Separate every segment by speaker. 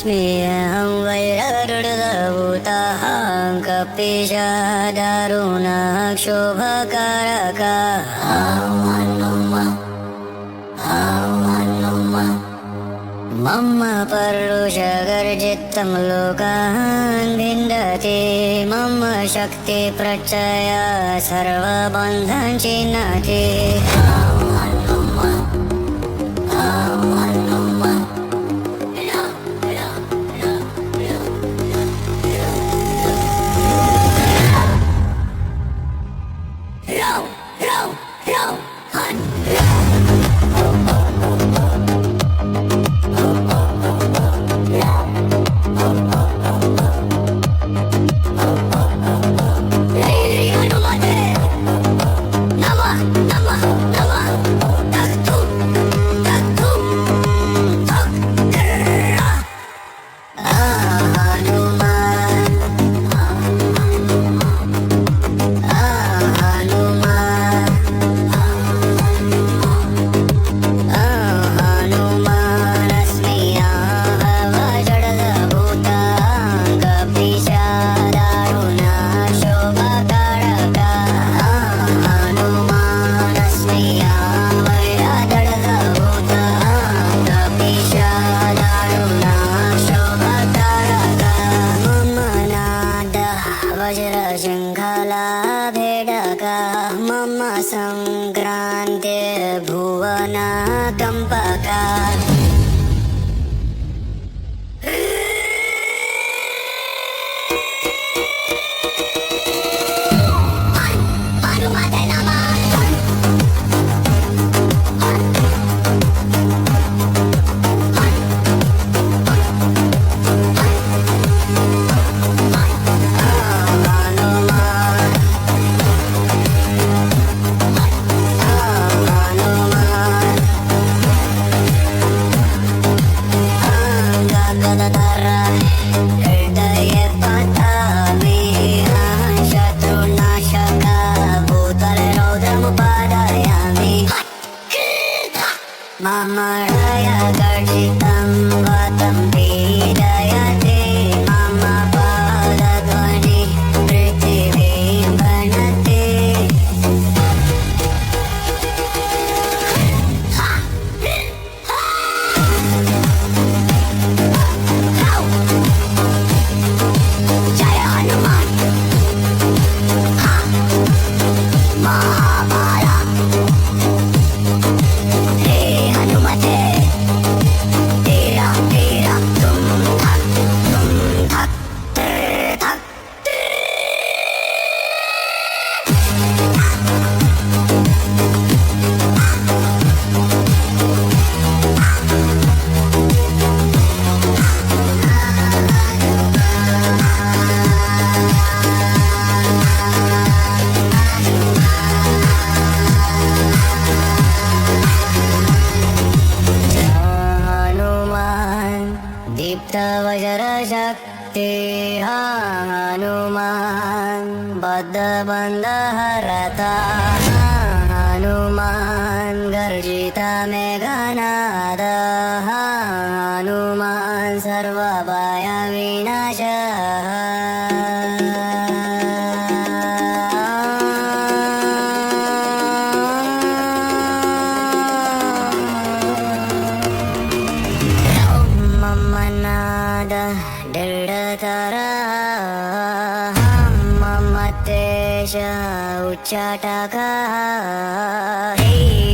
Speaker 1: Hanumanasmiyaham Vairarudavutaham Kapishadaruna Shobhakaraka Mama Parusha Garjittam Lokan Vindati Mama Shakti Prachaya Sarva Bandhan Chinati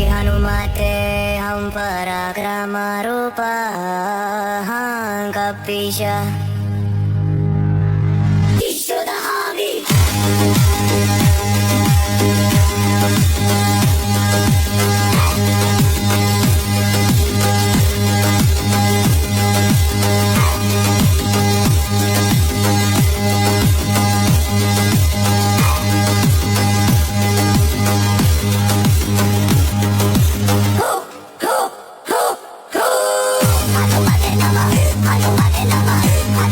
Speaker 1: Hanumate Ham Parakrama Rupa Kapisha Hanumate Nama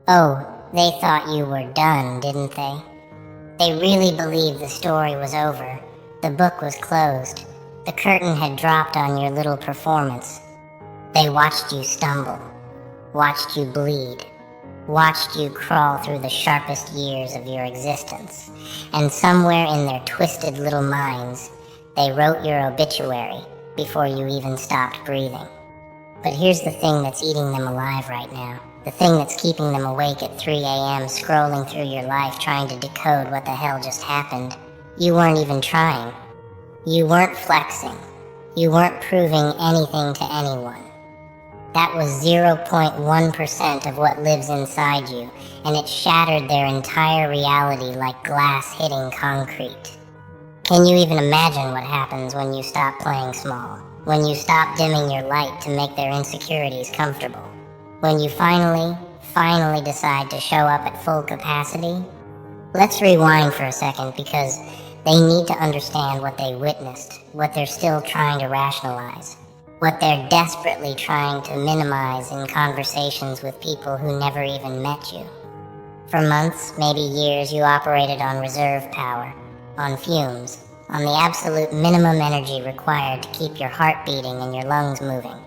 Speaker 1: Oh, they thought you were done, didn't they? They really believed the story was over. The book was closed. The curtain had dropped on your little performance. They watched you stumble, watched you bleed, watched you crawl through the sharpest years of your existence, and somewhere in their twisted little minds, they wrote your obituary before you even stopped breathing. But here's the thing that's eating them alive right now. The thing that's keeping them awake at 3 a.m. scrolling through your life trying to decode what the hell just happened. You weren't even trying. You weren't flexing. You weren't proving anything to anyone. That was 0.1% of what lives inside you, and it shattered their entire reality like glass hitting concrete. Can you even imagine what happens when you stop playing small? When you stop dimming your light to make their insecurities comfortable? When you finally decide to show up at full capacity? Let's rewind for a second, because they need to understand what they witnessed, what they're still trying to rationalize, what they're desperately trying to minimize in conversations with people who never even met you. For months, maybe years, you operated on reserve power, on fumes, on the absolute minimum energy required to keep your heart beating and your lungs moving.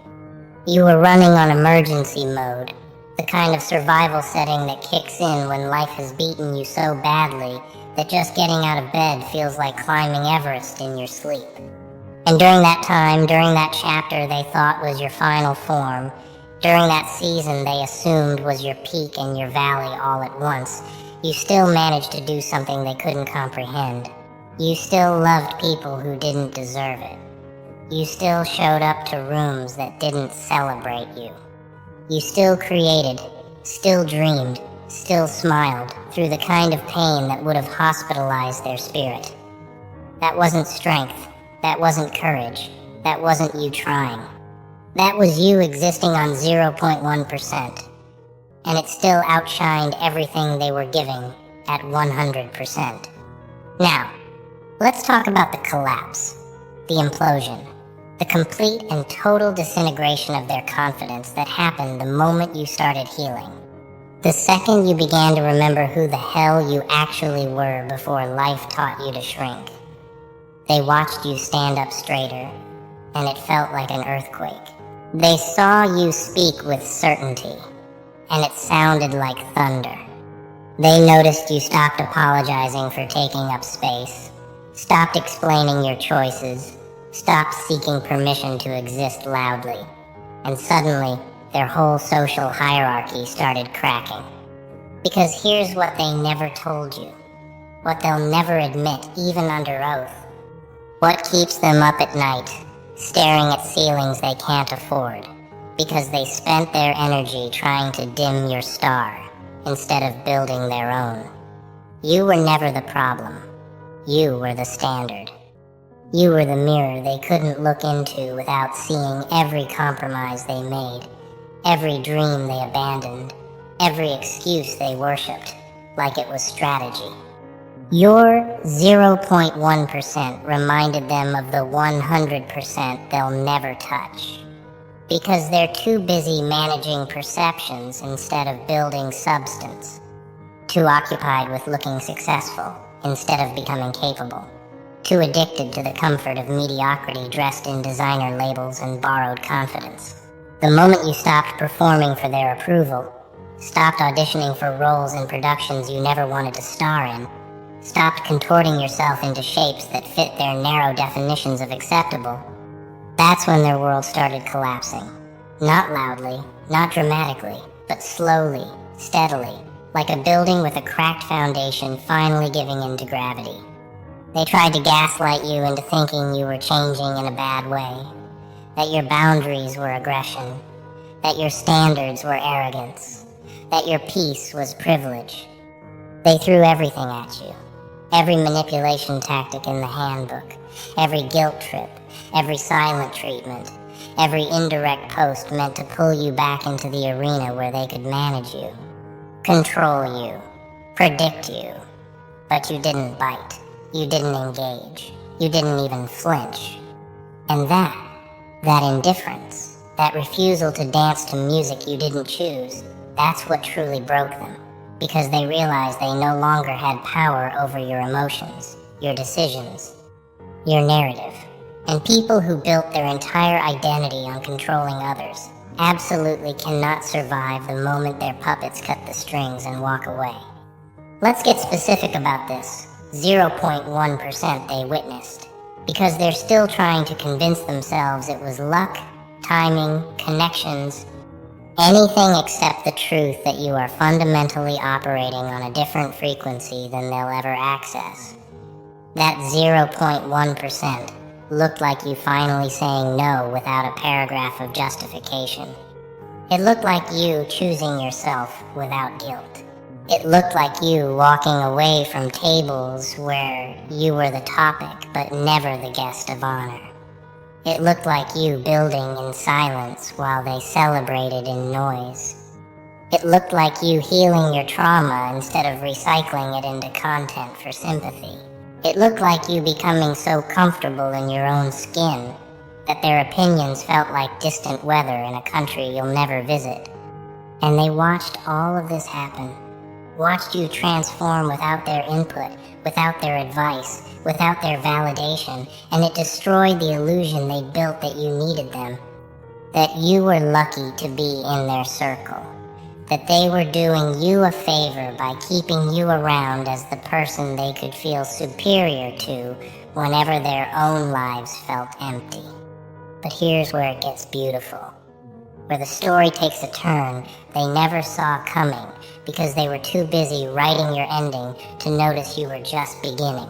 Speaker 1: You were running on emergency mode, the kind of survival setting that kicks in when life has beaten you so badly that just getting out of bed feels like climbing Everest in your sleep. And during that time, during that chapter they thought was your final form, during that season they assumed was your peak and your valley all at once, you still managed to do something they couldn't comprehend. You still loved people who didn't deserve it. You still showed up to rooms that didn't celebrate you. You still created, still dreamed, still smiled through the kind of pain that would have hospitalized their spirit. That wasn't strength. That wasn't courage. That wasn't you trying. That was you existing on 0.1%. And it still outshined everything they were giving at 100%. Now, let's talk about the collapse, the implosion. The complete and total disintegration of their confidence that happened the moment you started healing. The second you began to remember who the hell you actually were before life taught you to shrink. They watched you stand up straighter, and it felt like an earthquake. They saw you speak with certainty, and it sounded like thunder. They noticed you stopped apologizing for taking up space, stopped explaining your choices, stopped seeking permission to exist loudly, and suddenly their whole social hierarchy started cracking. Because here's what they never told you, what they'll never admit even under oath, what keeps them up at night, staring at ceilings they can't afford, because they spent their energy trying to dim your star instead of building their own. You were never the problem. You were the standard. You were the mirror they couldn't look into without seeing every compromise they made, every dream they abandoned, every excuse they worshipped, like it was strategy. Your 0.1% reminded them of the 100% they'll never touch, because they're too busy managing perceptions instead of building substance, too occupied with looking successful instead of becoming capable. Too addicted to the comfort of mediocrity dressed in designer labels and borrowed confidence. The moment you stopped performing for their approval, stopped auditioning for roles in productions you never wanted to star in, stopped contorting yourself into shapes that fit their narrow definitions of acceptable, that's when their world started collapsing. Not loudly, not dramatically, but slowly, steadily, like a building with a cracked foundation finally giving in to gravity. They tried to gaslight you into thinking you were changing in a bad way, that your boundaries were aggression, that your standards were arrogance, that your peace was privilege. They threw everything at you, every manipulation tactic in the handbook, every guilt trip, every silent treatment, every indirect post meant to pull you back into the arena where they could manage you, control you, predict you, but you didn't bite. You didn't engage. You didn't even flinch. And that indifference, that refusal to dance to music you didn't choose, That's what truly broke them, because they realized they no longer had power over your emotions, your decisions, your narrative. And people who built their entire identity on controlling others absolutely cannot survive the moment their puppets cut the strings and walk away. Let's get specific about this 0.1% they witnessed, because they're still trying to convince themselves it was luck, timing, connections, anything except the truth that you are fundamentally operating on a different frequency than they'll ever access. That 0.1% looked like you finally saying no without a paragraph of justification. It looked like you choosing yourself without guilt. It looked like you walking away from tables where you were the topic but never the guest of honor. It looked like you building in silence while they celebrated in noise. It looked like you healing your trauma instead of recycling it into content for sympathy. It looked like you becoming so comfortable in your own skin that their opinions felt like distant weather in a country you'll never visit. And they watched all of this happen. Watched you transform without their input, without their advice, without their validation, and it destroyed the illusion they built that you needed them, that you were lucky to be in their circle, that they were doing you a favor by keeping you around as the person they could feel superior to whenever their own lives felt empty. But here's where it gets beautiful, where the story takes a turn they never saw coming because they were too busy writing your ending to notice you were just beginning.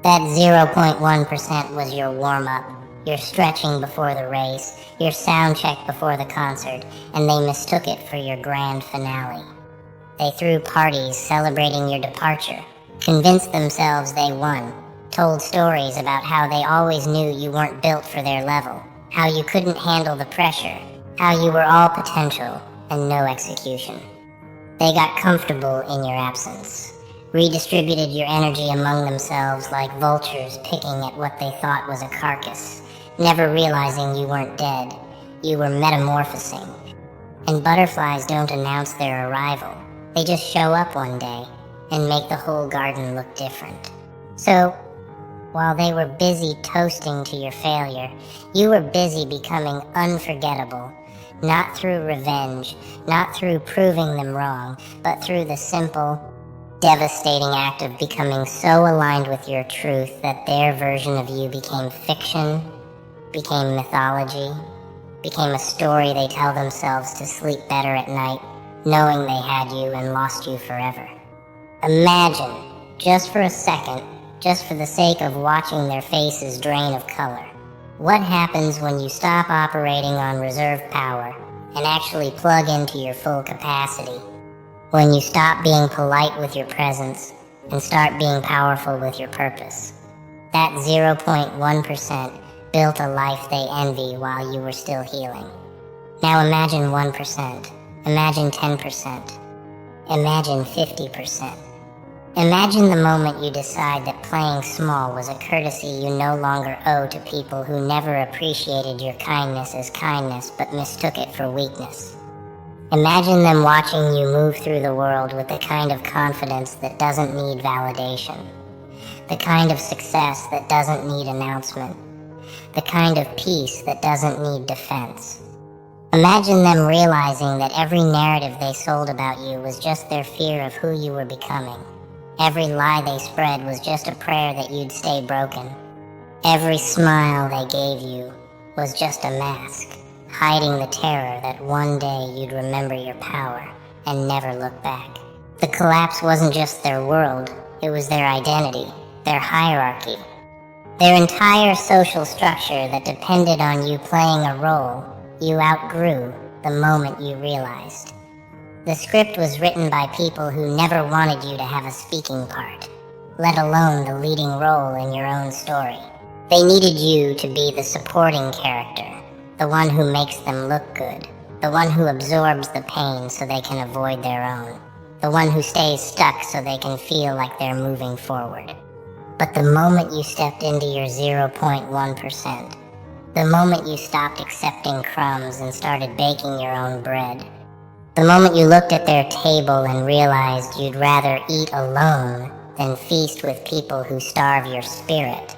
Speaker 1: That 0.1% was your warm-up, your stretching before the race, your sound check before the concert, and they mistook it for your grand finale. They threw parties celebrating your departure, convinced themselves they won, told stories about how they always knew you weren't built for their level, how you couldn't handle the pressure, how you were all potential and no execution. They got comfortable in your absence, redistributed your energy among themselves like vultures picking at what they thought was a carcass, never realizing you weren't dead, you were metamorphosing. And butterflies don't announce their arrival, they just show up one day and make the whole garden look different. So, while they were busy toasting to your failure, you were busy becoming unforgettable, not through revenge, not through proving them wrong, but through the simple, devastating act of becoming so aligned with your truth that their version of you became fiction, became mythology, became a story they tell themselves to sleep better at night, knowing they had you and lost you forever. Imagine, just for a second, just for the sake of watching their faces drain of color, what happens when you stop operating on reserve power and actually plug into your full capacity? When you stop being polite with your presence and start being powerful with your purpose. That 0.1% built a life they envy while you were still healing. Now imagine 1%, imagine 10%, imagine 50%. Imagine the moment you decide that playing small was a courtesy you no longer owe to people who never appreciated your kindness as kindness but mistook it for weakness. Imagine them watching you move through the world with the kind of confidence that doesn't need validation, the kind of success that doesn't need announcement, the kind of peace that doesn't need defense. Imagine them realizing that every narrative they sold about you was just their fear of who you were becoming. Every lie they spread was just a prayer that you'd stay broken. Every smile they gave you was just a mask, hiding the terror that one day you'd remember your power and never look back. The collapse wasn't just their world, it was their identity, their hierarchy, their entire social structure that depended on you playing a role you outgrew the moment you realized. The script was written by people who never wanted you to have a speaking part, let alone the leading role in your own story. They needed you to be the supporting character, the one who makes them look good, the one who absorbs the pain so they can avoid their own, the one who stays stuck so they can feel like they're moving forward. But the moment you stepped into your 0.1%, the moment you stopped accepting crumbs and started baking your own bread, The moment you looked at their table and realized you'd rather eat alone than feast with people who starve your spirit,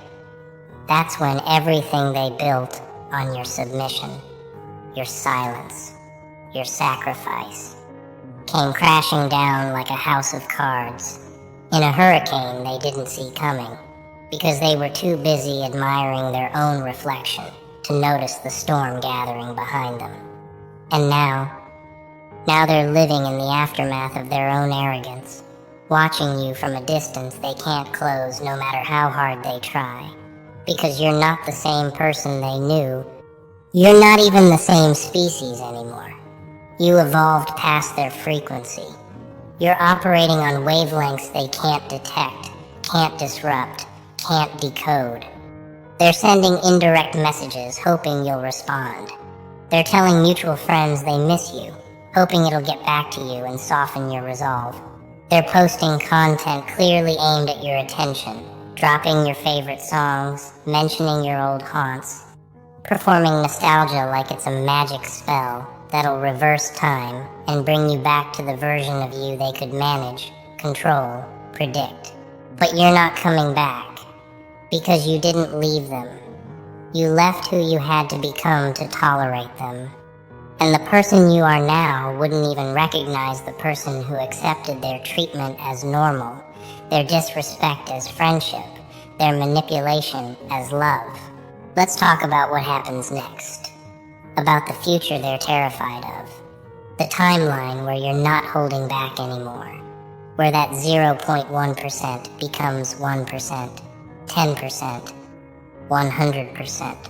Speaker 1: that's when everything they built on your submission, your silence, your sacrifice, came crashing down like a house of cards in a hurricane they didn't see coming, because they were too busy admiring their own reflection to notice the storm gathering behind them. And now they're living in the aftermath of their own arrogance, watching you from a distance they can't close no matter how hard they try, because you're not the same person they knew. You're not even the same species anymore. You evolved past their frequency. You're operating on wavelengths they can't detect, can't disrupt, can't decode. They're sending indirect messages, hoping you'll respond. They're telling mutual friends they miss you, hoping it'll get back to you and soften your resolve. They're posting content clearly aimed at your attention, dropping your favorite songs, mentioning your old haunts, performing nostalgia like it's a magic spell that'll reverse time and bring you back to the version of you they could manage, control, predict. But you're not coming back, because you didn't leave them. You left who you had to become to tolerate them. And the person you are now wouldn't even recognize the person who accepted their treatment as normal, their disrespect as friendship, their manipulation as love. Let's talk about what happens next. About the future they're terrified of. The timeline where you're not holding back anymore. Where that 0.1% becomes 1%, 10%, 100%.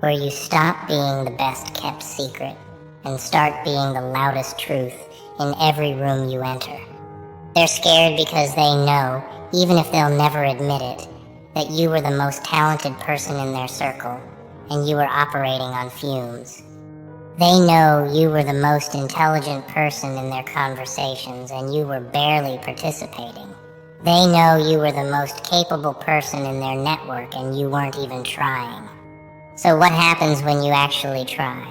Speaker 1: Where you stop being the best kept secret and start being the loudest truth in every room you enter. They're scared because they know, even if they'll never admit it, that you were the most talented person in their circle and you were operating on fumes. They know you were the most intelligent person in their conversations and you were barely participating. They know you were the most capable person in their network and you weren't even trying. So what happens when you actually try?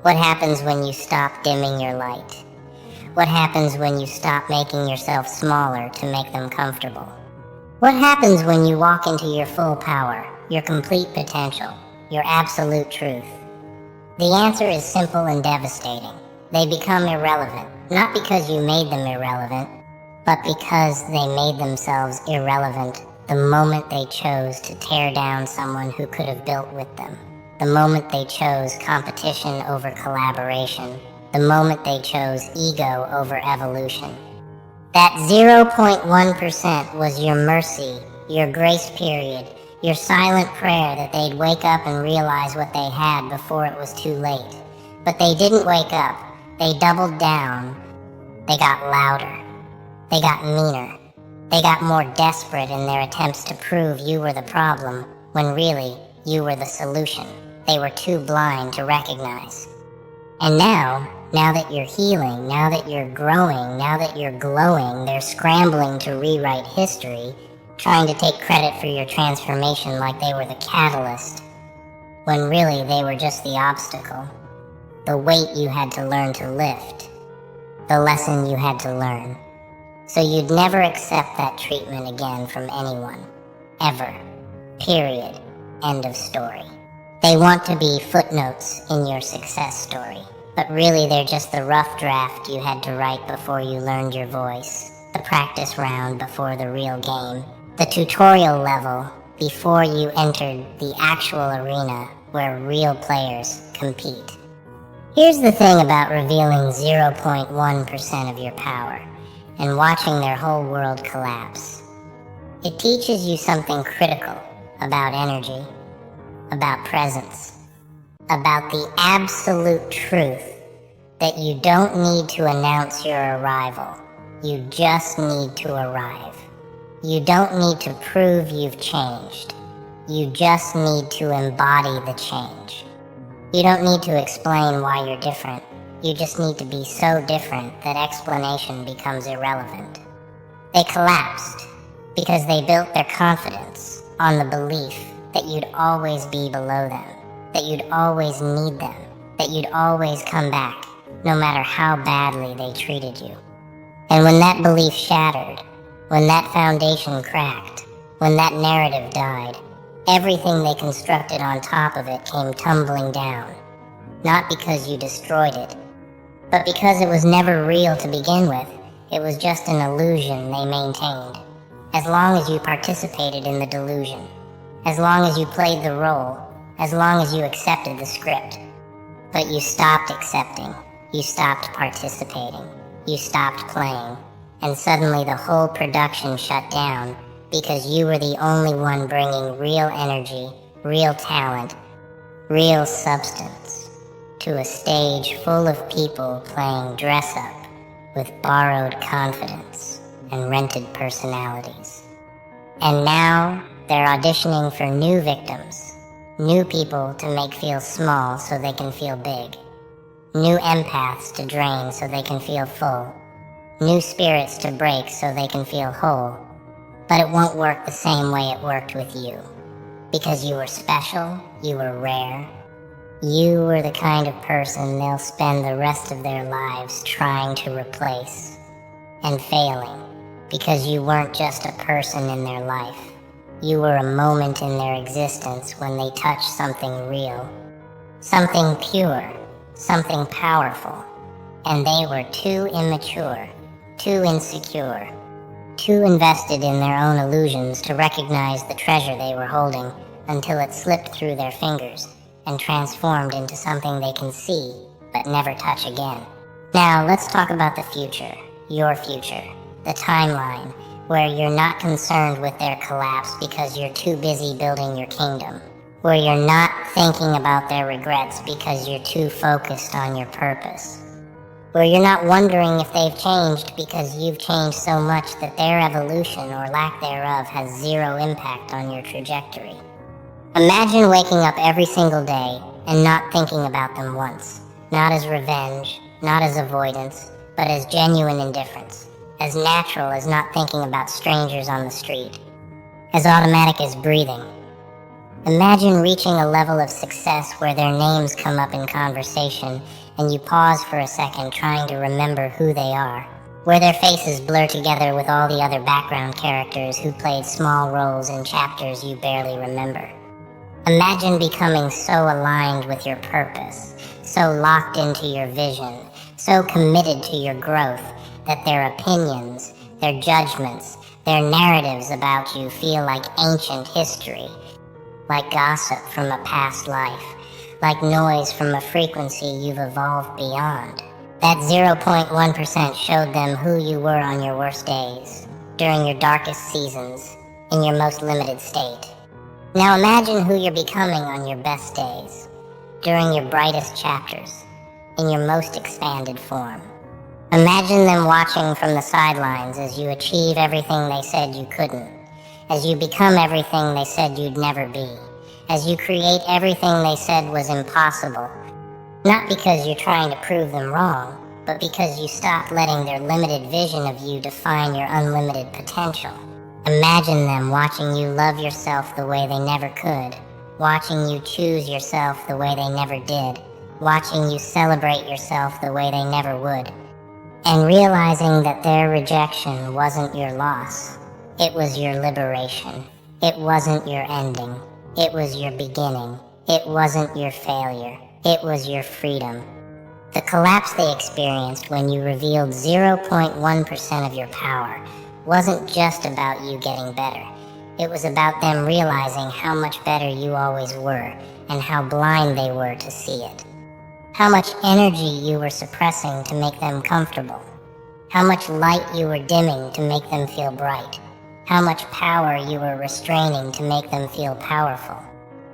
Speaker 1: What happens when you stop dimming your light? What happens when you stop making yourself smaller to make them comfortable? What happens when you walk into your full power, your complete potential, your absolute truth? The answer is simple and devastating. They become irrelevant, not because you made them irrelevant, but because they made themselves irrelevant the moment they chose to tear down someone who could have built with them. The moment they chose competition over collaboration. The moment they chose ego over evolution. That 0.1% was your mercy, your grace period, your silent prayer that they'd wake up and realize what they had before it was too late. But they didn't wake up. They doubled down. They got louder. They got meaner. They got more desperate in their attempts to prove you were the problem, when really, you were the solution. They were too blind to recognize. And now that you're healing, now that you're growing, now that you're glowing, they're scrambling to rewrite history, trying to take credit for your transformation like they were the catalyst, when really they were just the obstacle, the weight you had to learn to lift, the lesson you had to learn. So you'd never accept that treatment again from anyone, ever, period, end of story. They want to be footnotes in your success story, but really they're just the rough draft you had to write before you learned your voice, the practice round before the real game, the tutorial level before you entered the actual arena where real players compete. Here's the thing about revealing 0.1% of your power and watching their whole world collapse. It teaches you something critical about energy, about presence, about the absolute truth that you don't need to announce your arrival. You just need to arrive. You don't need to prove you've changed. You just need to embody the change. You don't need to explain why you're different. You just need to be so different that explanation becomes irrelevant. They collapsed because they built their confidence on the belief that you'd always be below them, that you'd always need them, that you'd always come back, no matter how badly they treated you. And when that belief shattered, when that foundation cracked, when that narrative died, everything they constructed on top of it came tumbling down. Not because you destroyed it, but because it was never real to begin with. It was just an illusion they maintained. As long as you participated in the delusion, as long as you played the role, as long as you accepted the script. But you stopped accepting, you stopped participating, you stopped playing, and suddenly the whole production shut down because you were the only one bringing real energy, real talent, real substance to a stage full of people playing dress-up with borrowed confidence and rented personalities. And now they're auditioning for new victims, new people to make feel small so they can feel big, new empaths to drain so they can feel full, new spirits to break so they can feel whole. But it won't work the same way it worked with you, because you were special, you were rare. You were the kind of person they'll spend the rest of their lives trying to replace, and failing, because you weren't just a person in their life. You were a moment in their existence when they touched something real, something pure, something powerful, and they were too immature, too insecure, too invested in their own illusions to recognize the treasure they were holding until it slipped through their fingers and transformed into something they can see but never touch again. Now let's talk about the future, your future, the timeline, where you're not concerned with their collapse because you're too busy building your kingdom, where you're not thinking about their regrets because you're too focused on your purpose, where you're not wondering if they've changed because you've changed so much that their evolution or lack thereof has zero impact on your trajectory. Imagine waking up every single day and not thinking about them once, not as revenge, not as avoidance, but as genuine indifference, as natural as not thinking about strangers on the street, as automatic as breathing. Imagine reaching a level of success where their names come up in conversation and you pause for a second trying to remember who they are, where their faces blur together with all the other background characters who played small roles in chapters you barely remember. Imagine becoming so aligned with your purpose, so locked into your vision, so committed to your growth that their opinions, their judgments, their narratives about you feel like ancient history, like gossip from a past life, like noise from a frequency you've evolved beyond. That 0.1% showed them who you were on your worst days, during your darkest seasons, in your most limited state. Now imagine who you're becoming on your best days, during your brightest chapters, in your most expanded form. Imagine them watching from the sidelines as you achieve everything they said you couldn't, as you become everything they said you'd never be, as you create everything they said was impossible, not because you're trying to prove them wrong, but because you stopped letting their limited vision of you define your unlimited potential. Imagine them watching you love yourself the way they never could, watching you choose yourself the way they never did, watching you celebrate yourself the way they never would, and realizing that their rejection wasn't your loss. It was your liberation. It wasn't your ending. It was your beginning. It wasn't your failure. It was your freedom. The collapse they experienced when you revealed 0.1% of your power wasn't just about you getting better. It was about them realizing how much better you always were and how blind they were to see it. How much energy you were suppressing to make them comfortable. How much light you were dimming to make them feel bright. How much power you were restraining to make them feel powerful.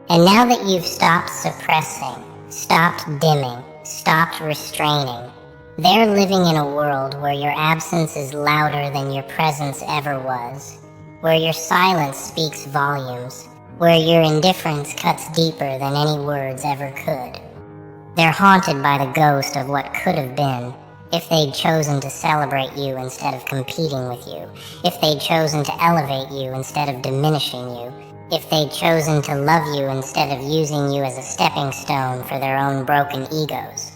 Speaker 1: And now that you've stopped suppressing, stopped dimming, stopped restraining, they're living in a world where your absence is louder than your presence ever was, where your silence speaks volumes, where your indifference cuts deeper than any words ever could. They're haunted by the ghost of what could have been, if they'd chosen to celebrate you instead of competing with you, if they'd chosen to elevate you instead of diminishing you, if they'd chosen to love you instead of using you as a stepping stone for their own broken egos.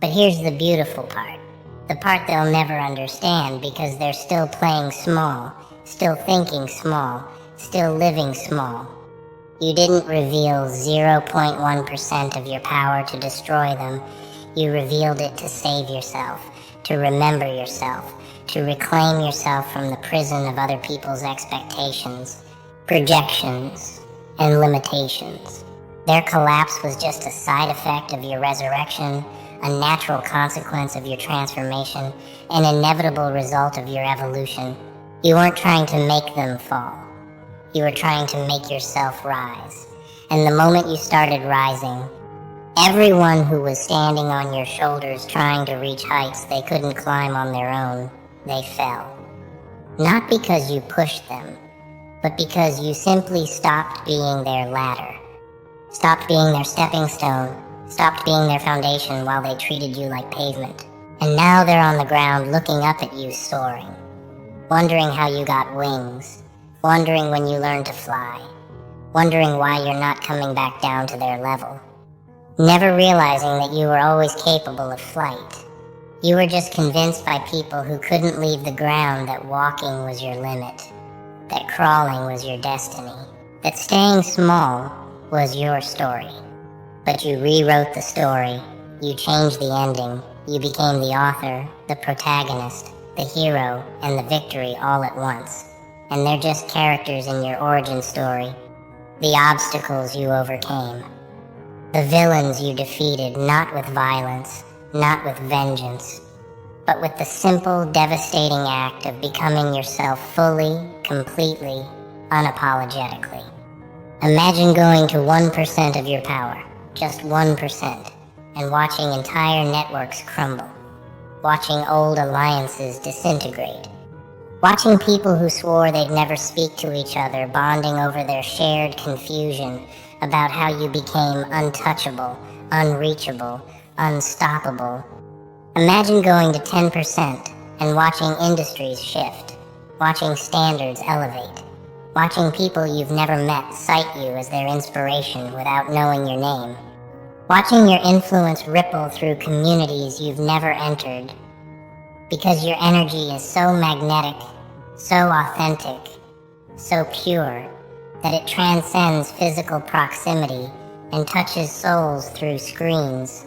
Speaker 1: But here's the beautiful part. The part they'll never understand because they're still playing small, still thinking small, still living small. You didn't reveal 0.1% of your power to destroy them. You revealed it to save yourself, to remember yourself, to reclaim yourself from the prison of other people's expectations, projections, and limitations. Their collapse was just a side effect of your resurrection, a natural consequence of your transformation, an inevitable result of your evolution. You weren't trying to make them fall. You were trying to make yourself rise. And the moment you started rising, everyone who was standing on your shoulders trying to reach heights they couldn't climb on their own, they fell. Not because you pushed them, but because you simply stopped being their ladder, stopped being their stepping stone, stopped being their foundation while they treated you like pavement. And now they're on the ground looking up at you soaring, wondering how you got wings, wondering when you learned to fly, wondering why you're not coming back down to their level, never realizing that you were always capable of flight. You were just convinced by people who couldn't leave the ground that walking was your limit, that crawling was your destiny, that staying small was your story. But you rewrote the story, you changed the ending, you became the author, the protagonist, the hero, and the victory all at once. And they're just characters in your origin story, the obstacles you overcame, the villains you defeated not with violence, not with vengeance, but with the simple, devastating act of becoming yourself fully, completely, unapologetically. Imagine going to 1% of your power, just 1%, and watching entire networks crumble, watching old alliances disintegrate, watching people who swore they'd never speak to each other bonding over their shared confusion about how you became untouchable, unreachable, unstoppable. Imagine going to 10% and watching industries shift, watching standards elevate, watching people you've never met cite you as their inspiration without knowing your name, watching your influence ripple through communities you've never entered, because your energy is so magnetic, so authentic, so pure, that it transcends physical proximity and touches souls through screens,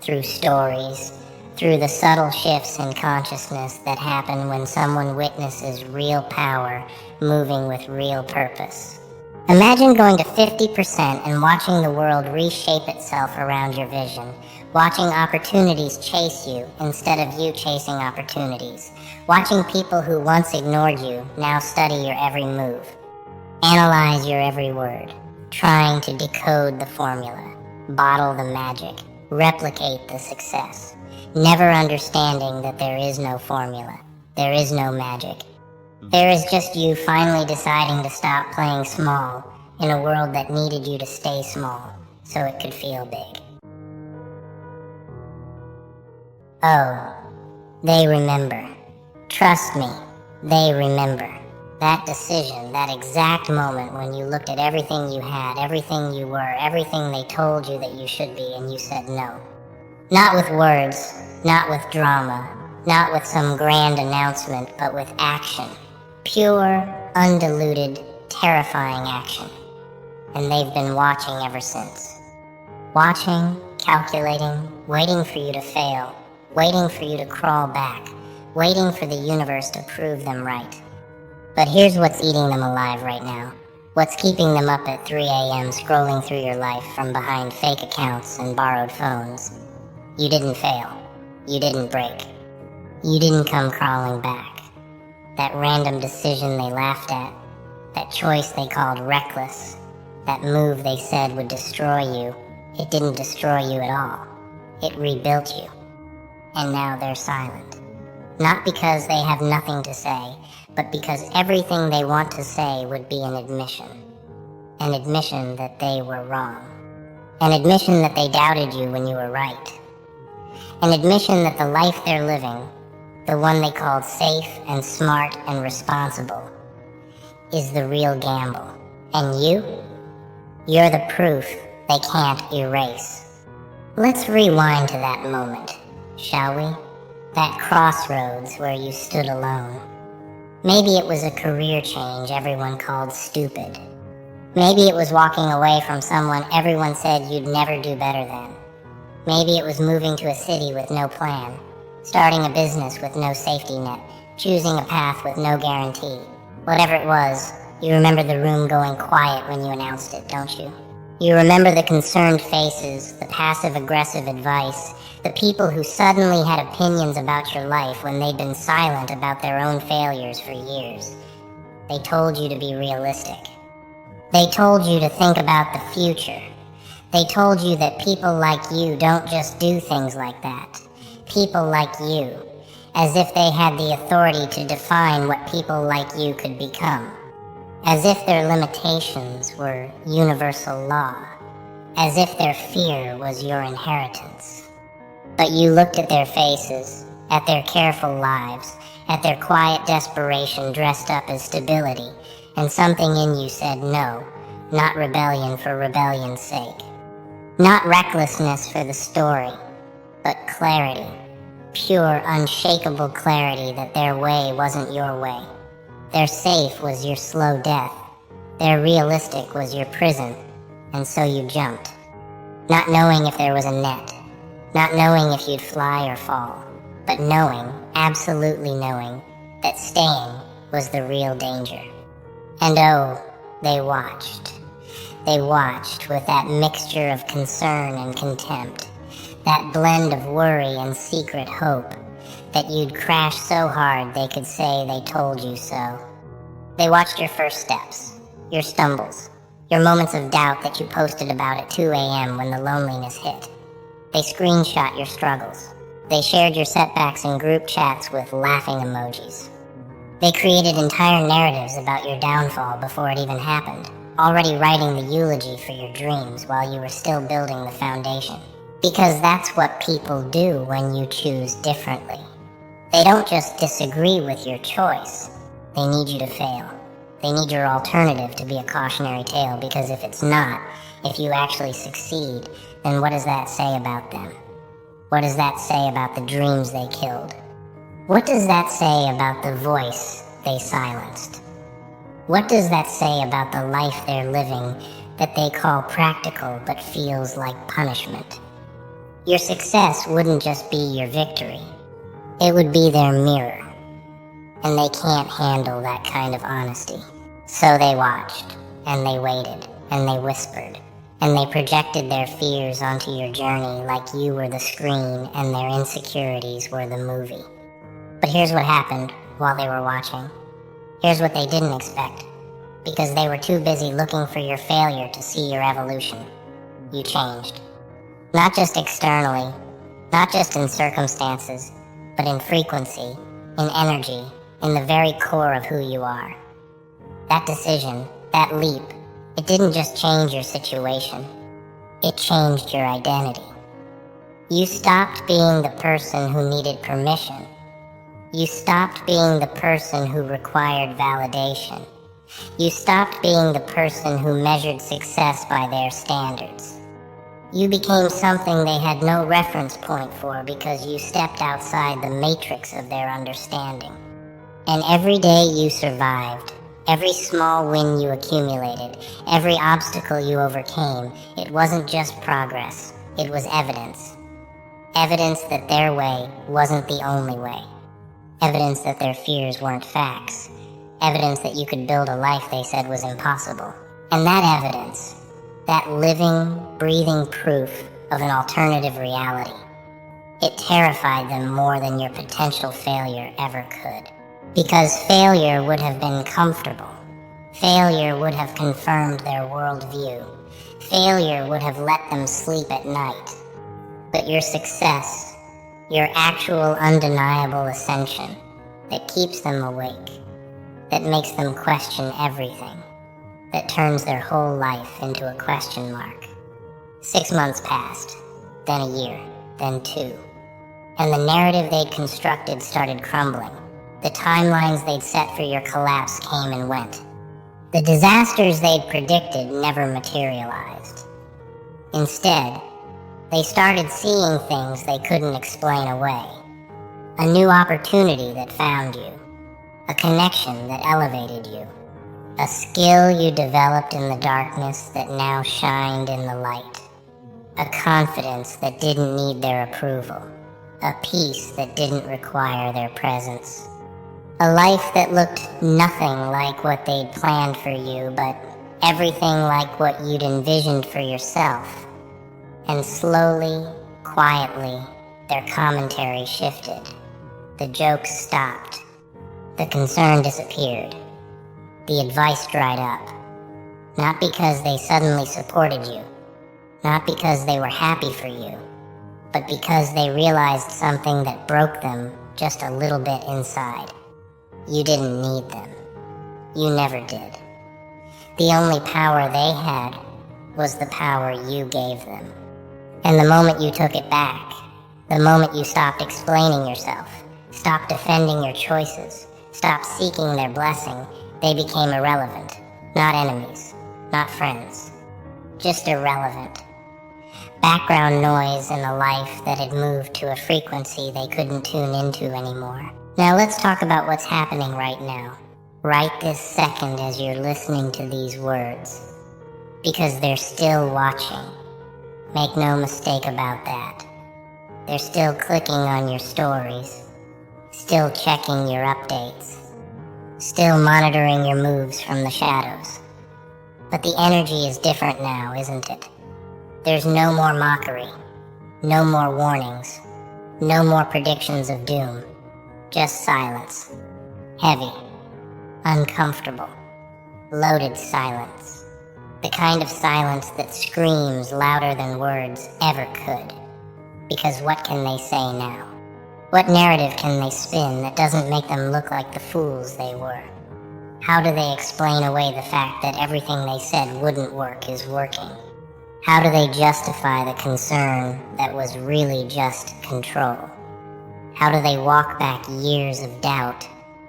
Speaker 1: through stories, through the subtle shifts in consciousness that happen when someone witnesses real power moving with real purpose. Imagine going to 50% and watching the world reshape itself around your vision, watching opportunities chase you instead of you chasing opportunities, watching people who once ignored you now study your every move, analyze your every word, trying to decode the formula, bottle the magic, replicate the success, never understanding that there is no formula, there is no magic. There is just you finally deciding to stop playing small in a world that needed you to stay small so it could feel big. Oh, they remember. Trust me, they remember. That decision, that exact moment when you looked at everything you had, everything you were, everything they told you that you should be, and you said no. Not with words, not with drama, not with some grand announcement, but with action. Pure, undiluted, terrifying action. And they've been watching ever since. Watching, calculating, waiting for you to fail, waiting for you to crawl back, waiting for the universe to prove them right. But here's what's eating them alive right now. What's keeping them up at 3 a.m. scrolling through your life from behind fake accounts and borrowed phones. You didn't fail. You didn't break. You didn't come crawling back. That random decision they laughed at, that choice they called reckless, that move they said would destroy you, it didn't destroy you at all. It rebuilt you. And now they're silent. Not because they have nothing to say, but because everything they want to say would be an admission. An admission that they were wrong. An admission that they doubted you when you were right. An admission that the life they're living, the one they called safe and smart and responsible, is the real gamble. And you're the proof they can't erase. Let's rewind to that moment, shall we? That crossroads where you stood alone. Maybe it was a career change everyone called stupid. Maybe it was walking away from someone everyone said you'd never do better than. Maybe it was moving to a city with no plan, starting a business with no safety net, choosing a path with no guarantee. Whatever it was, you remember the room going quiet when you announced it, don't you? You remember the concerned faces, the passive-aggressive advice, the people who suddenly had opinions about your life when they'd been silent about their own failures for years. They told you to be realistic. They told you to think about the future. They told you that people like you don't just do things like that. People like you, as if they had the authority to define what people like you could become. As if their limitations were universal law. As if their fear was your inheritance. But you looked at their faces, at their careful lives, at their quiet desperation dressed up as stability, and something in you said no, not rebellion for rebellion's sake. Not recklessness for the story, but clarity. Pure, unshakable clarity that their way wasn't your way. Their safe was your slow death. Their realistic was your prison, and so you jumped. Not knowing if there was a net, not knowing if you'd fly or fall, but knowing, absolutely knowing, that staying was the real danger. And oh, they watched. They watched with that mixture of concern and contempt, that blend of worry and secret hope, that you'd crash so hard they could say they told you so. They watched your first steps, your stumbles, your moments of doubt that you posted about at 2 a.m. when the loneliness hit. They screenshot your struggles. They shared your setbacks in group chats with laughing emojis. They created entire narratives about your downfall before it even happened, already writing the eulogy for your dreams while you were still building the foundation. Because that's what people do when you choose differently. They don't just disagree with your choice. They need you to fail. They need your alternative to be a cautionary tale, because if it's not, if you actually succeed, then what does that say about them? What does that say about the dreams they killed? What does that say about the voice they silenced? What does that say about the life they're living that they call practical but feels like punishment? Your success wouldn't just be your victory. It would be their mirror. And they can't handle that kind of honesty. So they watched, and they waited, and they whispered, and they projected their fears onto your journey like you were the screen and their insecurities were the movie. But here's what happened while they were watching. Here's what they didn't expect. Because they were too busy looking for your failure to see your evolution. You changed. Not just externally, not just in circumstances, but in frequency, in energy, in the very core of who you are. That decision, that leap, it didn't just change your situation. It changed your identity. You stopped being the person who needed permission. You stopped being the person who required validation. You stopped being the person who measured success by their standards. You became something they had no reference point for because you stepped outside the matrix of their understanding. And every day you survived, every small win you accumulated, every obstacle you overcame, it wasn't just progress, it was evidence. Evidence that their way wasn't the only way. Evidence that their fears weren't facts. Evidence that you could build a life they said was impossible. And that evidence, that living, breathing proof of an alternative reality, it terrified them more than your potential failure ever could. Because failure would have been comfortable. Failure would have confirmed their worldview. Failure would have let them sleep at night. But your success, your actual undeniable ascension, that keeps them awake, that makes them question everything, that turns their whole life into a question mark. 6 months passed, then a year, then 2. And the narrative they'd constructed started crumbling. The timelines they'd set for your collapse came and went. The disasters they'd predicted never materialized. Instead, They started seeing things they couldn't explain away. A new opportunity that found you. A connection that elevated you. A skill you developed in the darkness that now shined in the light. A confidence that didn't need their approval. A peace that didn't require their presence. A life that looked nothing like what they'd planned for you, but everything like what you'd envisioned for yourself. And slowly, quietly, their commentary shifted. The jokes stopped. The concern disappeared. The advice dried up. Not because they suddenly supported you. Not because they were happy for you. But because they realized something that broke them just a little bit inside. You didn't need them. You never did. The only power they had was the power you gave them. And the moment you took it back, the moment you stopped explaining yourself, stopped defending your choices, stopped seeking their blessing, they became irrelevant. Not enemies, not friends, just irrelevant. Background noise in a life that had moved to a frequency they couldn't tune into anymore. Now let's talk about what's happening right now. Right this second as you're listening to these words. Because they're still watching. Make no mistake about that. They're still clicking on your stories. Still checking your updates. Still monitoring your moves from the shadows. But the energy is different now, isn't it? There's no more mockery. No more warnings. No more predictions of doom. Just silence. Heavy. Uncomfortable. Loaded silence. The kind of silence that screams louder than words ever could. Because what can they say now? What narrative can they spin that doesn't make them look like the fools they were? How do they explain away the fact that everything they said wouldn't work is working? How do they justify the concern that was really just control? How do they walk back years of doubt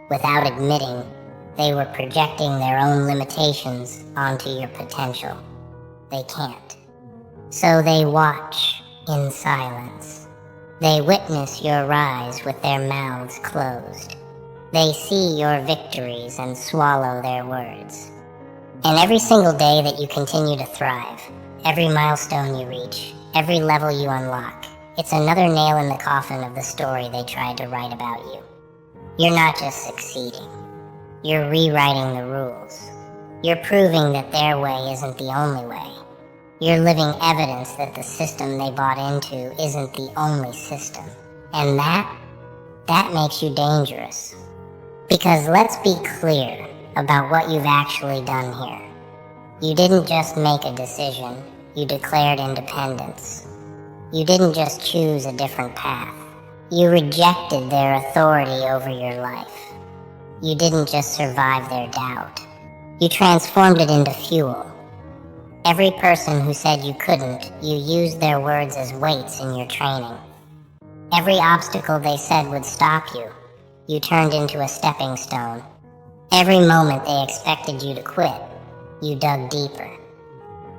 Speaker 1: without admitting they were projecting their own limitations onto your potential? They can't. So they watch in silence. They witness your rise with their mouths closed. They see your victories and swallow their words. And every single day that you continue to thrive, every milestone you reach, every level you unlock, it's another nail in the coffin of the story they tried to write about you. You're not just succeeding. You're rewriting the rules. You're proving that their way isn't the only way. You're living evidence that the system they bought into isn't the only system. And that makes you dangerous. Because let's be clear about what you've actually done here. You didn't just make a decision, you declared independence. You didn't just choose a different path. You rejected their authority over your life. You didn't just survive their doubt. You transformed it into fuel. Every person who said you couldn't, you used their words as weights in your training. Every obstacle they said would stop you, you turned into a stepping stone. Every moment they expected you to quit, you dug deeper.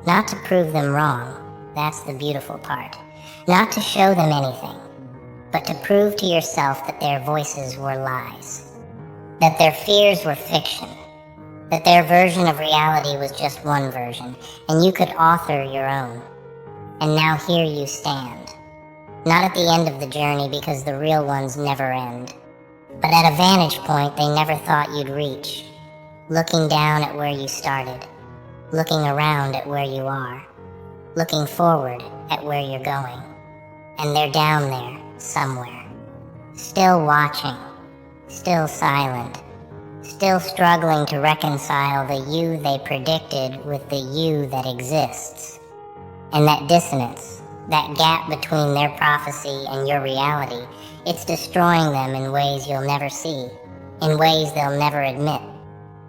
Speaker 1: Not to prove them wrong, that's the beautiful part. Not to show them anything, but to prove to yourself that their voices were lies. That their fears were fiction. That their version of reality was just one version, and you could author your own. And now here you stand. Not at the end of the journey because the real ones never end, but at a vantage point they never thought you'd reach. Looking down at where you started. Looking around at where you are. Looking forward at where you're going. And they're down there, somewhere. Still watching. Still silent. Still struggling to reconcile the you they predicted with the you that exists. And that dissonance, that gap between their prophecy and your reality, it's destroying them in ways you'll never see, in ways they'll never admit.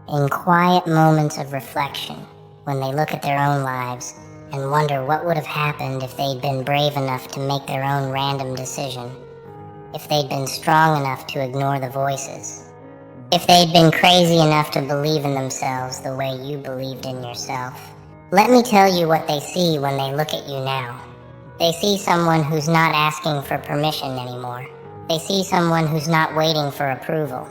Speaker 1: In quiet moments of reflection, when they look at their own lives and wonder what would have happened if they'd been brave enough to make their own random decision, if they'd been strong enough to ignore the voices, if they'd been crazy enough to believe in themselves the way you believed in yourself. Let me tell you what they see when they look at you now. They see someone who's not asking for permission anymore. They see someone who's not waiting for approval.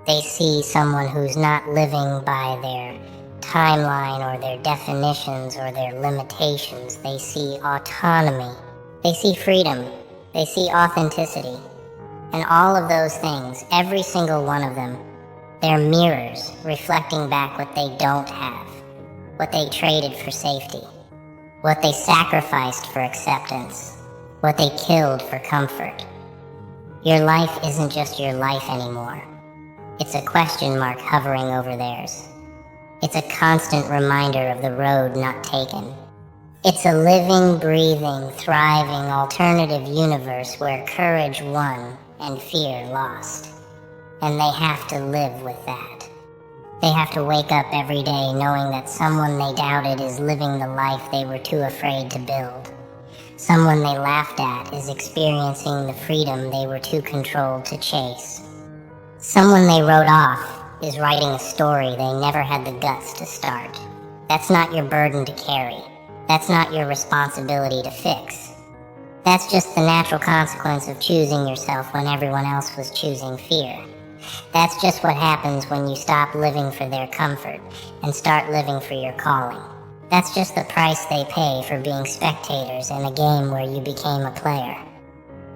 Speaker 1: They see someone who's not living by their timeline or their definitions or their limitations. They see autonomy. They see freedom. They see authenticity. And all of those things, every single one of them, they're mirrors reflecting back what they don't have, what they traded for safety, what they sacrificed for acceptance, what they killed for comfort. Your life isn't just your life anymore. It's a question mark hovering over theirs. It's a constant reminder of the road not taken. It's a living, breathing, thriving, alternative universe where courage won and fear lost. And they have to live with that. They have to wake up every day knowing that someone they doubted is living the life they were too afraid to build. Someone they laughed at is experiencing the freedom they were too controlled to chase. Someone they wrote off is writing a story they never had the guts to start. That's not your burden to carry. That's not your responsibility to fix. That's just the natural consequence of choosing yourself when everyone else was choosing fear. That's just what happens when you stop living for their comfort and start living for your calling. That's just the price they pay for being spectators in a game where you became a player.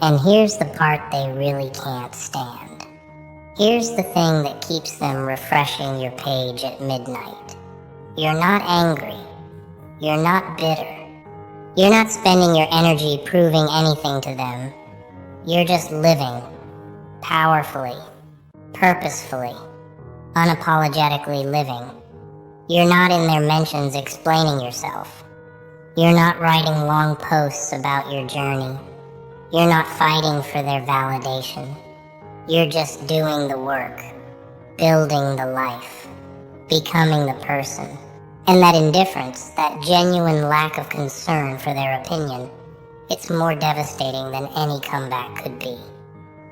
Speaker 1: And here's the part they really can't stand. Here's the thing that keeps them refreshing your page at midnight. You're not angry. You're not bitter. You're not spending your energy proving anything to them. You're just living, powerfully, purposefully, unapologetically living. You're not in their mentions explaining yourself. You're not writing long posts about your journey. You're not fighting for their validation. You're just doing the work, building the life, becoming the person. And that indifference, that genuine lack of concern for their opinion, it's more devastating than any comeback could be.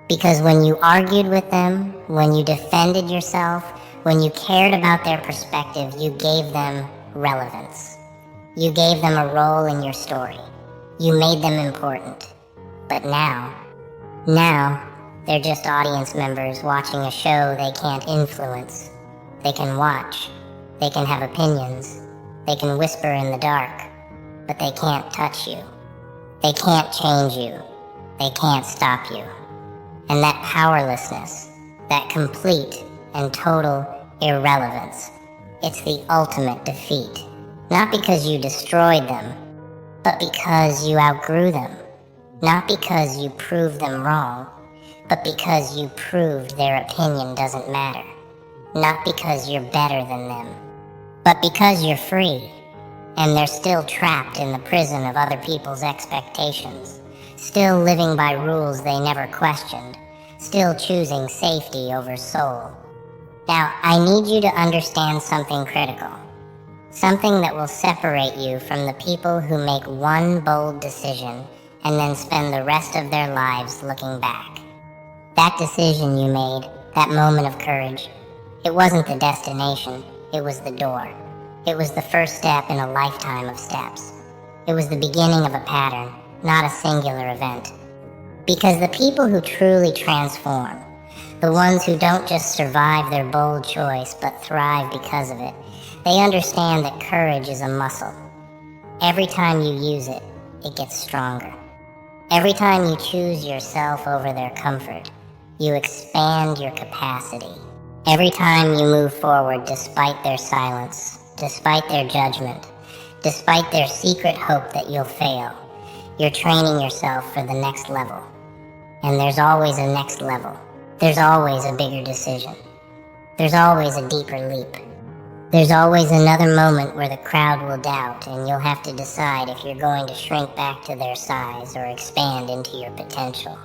Speaker 1: Because when you argued with them, when you defended yourself, when you cared about their perspective, you gave them relevance. You gave them a role in your story. You made them important. But now, they're just audience members watching a show they can't influence. They can watch. They can have opinions. They can whisper in the dark. But they can't touch you. They can't change you. They can't stop you. And that powerlessness, that complete and total irrelevance, it's the ultimate defeat. Not because you destroyed them, but because you outgrew them. Not because you proved them wrong, but because you proved their opinion doesn't matter. Not because you're better than them, but because you're free, and they're still trapped in the prison of other people's expectations, still living by rules they never questioned, still choosing safety over soul. Now, I need you to understand something critical, something that will separate you from the people who make one bold decision and then spend the rest of their lives looking back. That decision you made, that moment of courage, it wasn't the destination, it was the door. It was the first step in a lifetime of steps. It was the beginning of a pattern, not a singular event. Because the people who truly transform, the ones who don't just survive their bold choice but thrive because of it, they understand that courage is a muscle. Every time you use it, it gets stronger. Every time you choose yourself over their comfort, you expand your capacity. Every time you move forward despite their silence, despite their judgment, despite their secret hope that you'll fail, you're training yourself for the next level. And there's always a next level. There's always a bigger decision. There's always a deeper leap. There's always another moment where the crowd will doubt and you'll have to decide if you're going to shrink back to their size or expand into your potential.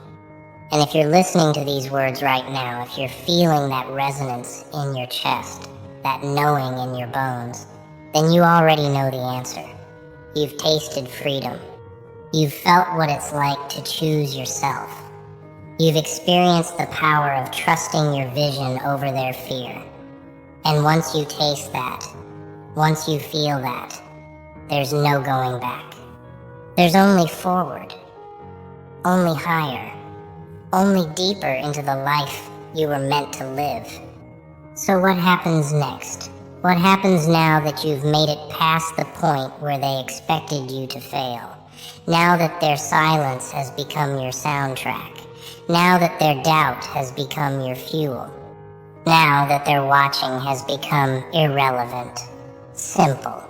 Speaker 1: And if you're listening to these words right now, if you're feeling that resonance in your chest, that knowing in your bones, then you already know the answer. You've tasted freedom. You've felt what it's like to choose yourself. You've experienced the power of trusting your vision over their fear. And once you taste that, once you feel that, there's no going back. There's only forward, only higher, only deeper into the life you were meant to live. So what happens next? What happens now that you've made it past the point where they expected you to fail? Now that their silence has become your soundtrack? Now that their doubt has become your fuel? Now that their watching has become irrelevant? Simple.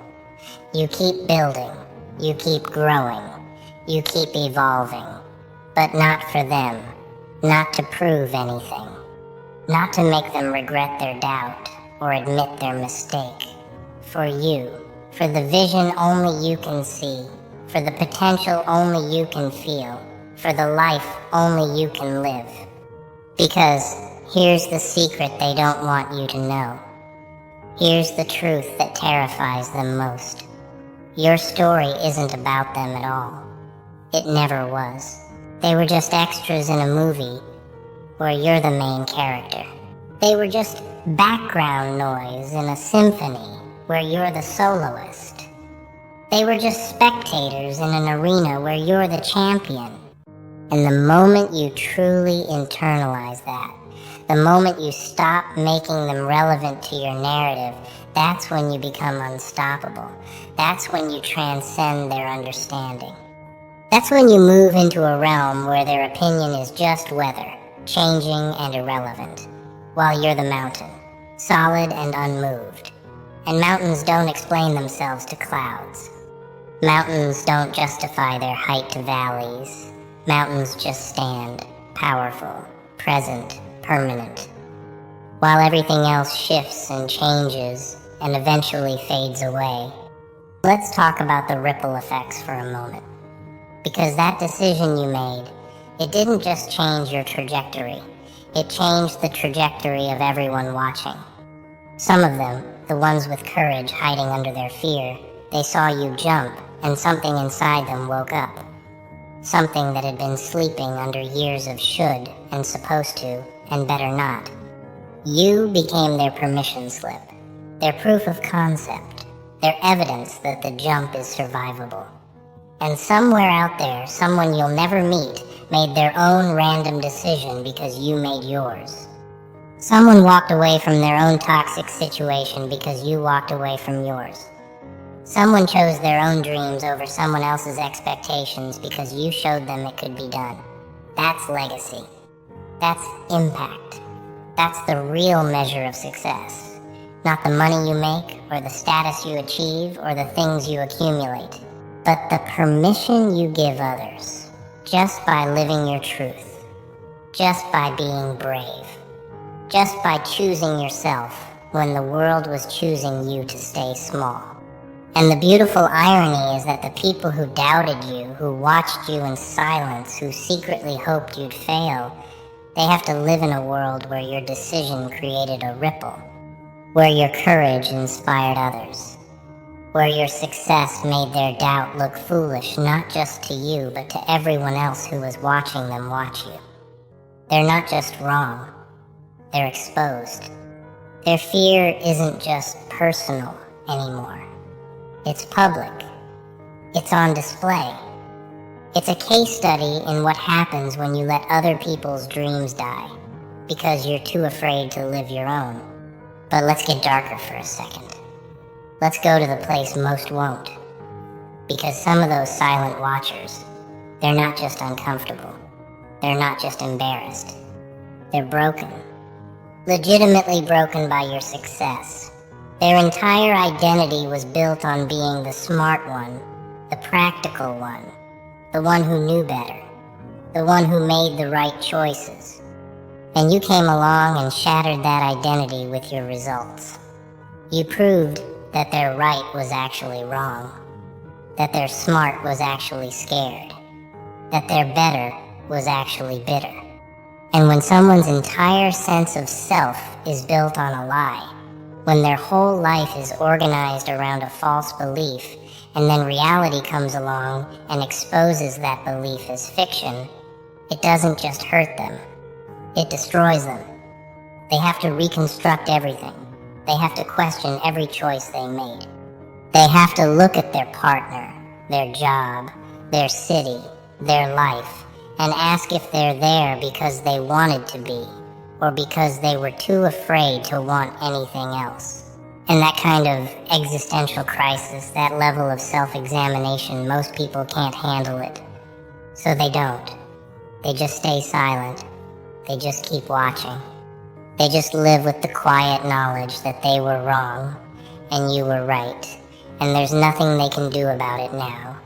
Speaker 1: You keep building, you keep growing, you keep evolving, but not for them, not to prove anything, not to make them regret their doubt or admit their mistake. For you, for the vision only you can see, for the potential only you can feel, for the life only you can live. Because here's the secret they don't want you to know. Here's the truth that terrifies them most. Your story isn't about them at all. It never was. They were just extras in a movie where you're the main character. They were just background noise in a symphony where you're the soloist. They were just spectators in an arena where you're the champion. And the moment you truly internalize that, the moment you stop making them relevant to your narrative, that's when you become unstoppable. That's when you transcend their understanding. That's when you move into a realm where their opinion is just weather, changing and irrelevant, while you're the mountain, solid and unmoved. And mountains don't explain themselves to clouds. Mountains don't justify their height to valleys. Mountains just stand, powerful, present, permanent, while everything else shifts and changes and eventually fades away. Let's talk about the ripple effects for a moment. Because that decision you made, it didn't just change your trajectory, it changed the trajectory of everyone watching. Some of them, the ones with courage hiding under their fear, they saw you jump and something inside them woke up. Something that had been sleeping under years of should and supposed to and better not. You became their permission slip, their proof of concept, their evidence that the jump is survivable. And somewhere out there, someone you'll never meet made their own random decision because you made yours. Someone walked away from their own toxic situation because you walked away from yours. Someone chose their own dreams over someone else's expectations because you showed them it could be done. That's legacy. That's impact. That's the real measure of success. Not the money you make, or the status you achieve, or the things you accumulate, but the permission you give others, just by living your truth, just by being brave, just by choosing yourself when the world was choosing you to stay small. And the beautiful irony is that the people who doubted you, who watched you in silence, who secretly hoped you'd fail, they have to live in a world where your decision created a ripple, where your courage inspired others, where your success made their doubt look foolish not just to you, but to everyone else who was watching them watch you. They're not just wrong, they're exposed. Their fear isn't just personal anymore. It's public. It's on display. It's a case study in what happens when you let other people's dreams die, because you're too afraid to live your own. But let's get darker for a second. Let's go to the place most won't. Because some of those silent watchers, they're not just uncomfortable. They're not just embarrassed. They're broken. Legitimately broken by your success. Their entire identity was built on being the smart one, the practical one, the one who knew better, the one who made the right choices. And you came along and shattered that identity with your results. You proved that their right was actually wrong, that their smart was actually scared, that their better was actually bitter. And when someone's entire sense of self is built on a lie, when their whole life is organized around a false belief, and then reality comes along and exposes that belief as fiction, it doesn't just hurt them, it destroys them. They have to reconstruct everything. They have to question every choice they made. They have to look at their partner, their job, their city, their life, and ask if they're there because they wanted to be, or because they were too afraid to want anything else. And that kind of existential crisis, that level of self-examination, most people can't handle it. So they don't. They just stay silent. They just keep watching. They just live with the quiet knowledge that they were wrong and you were right, and there's nothing they can do about it now,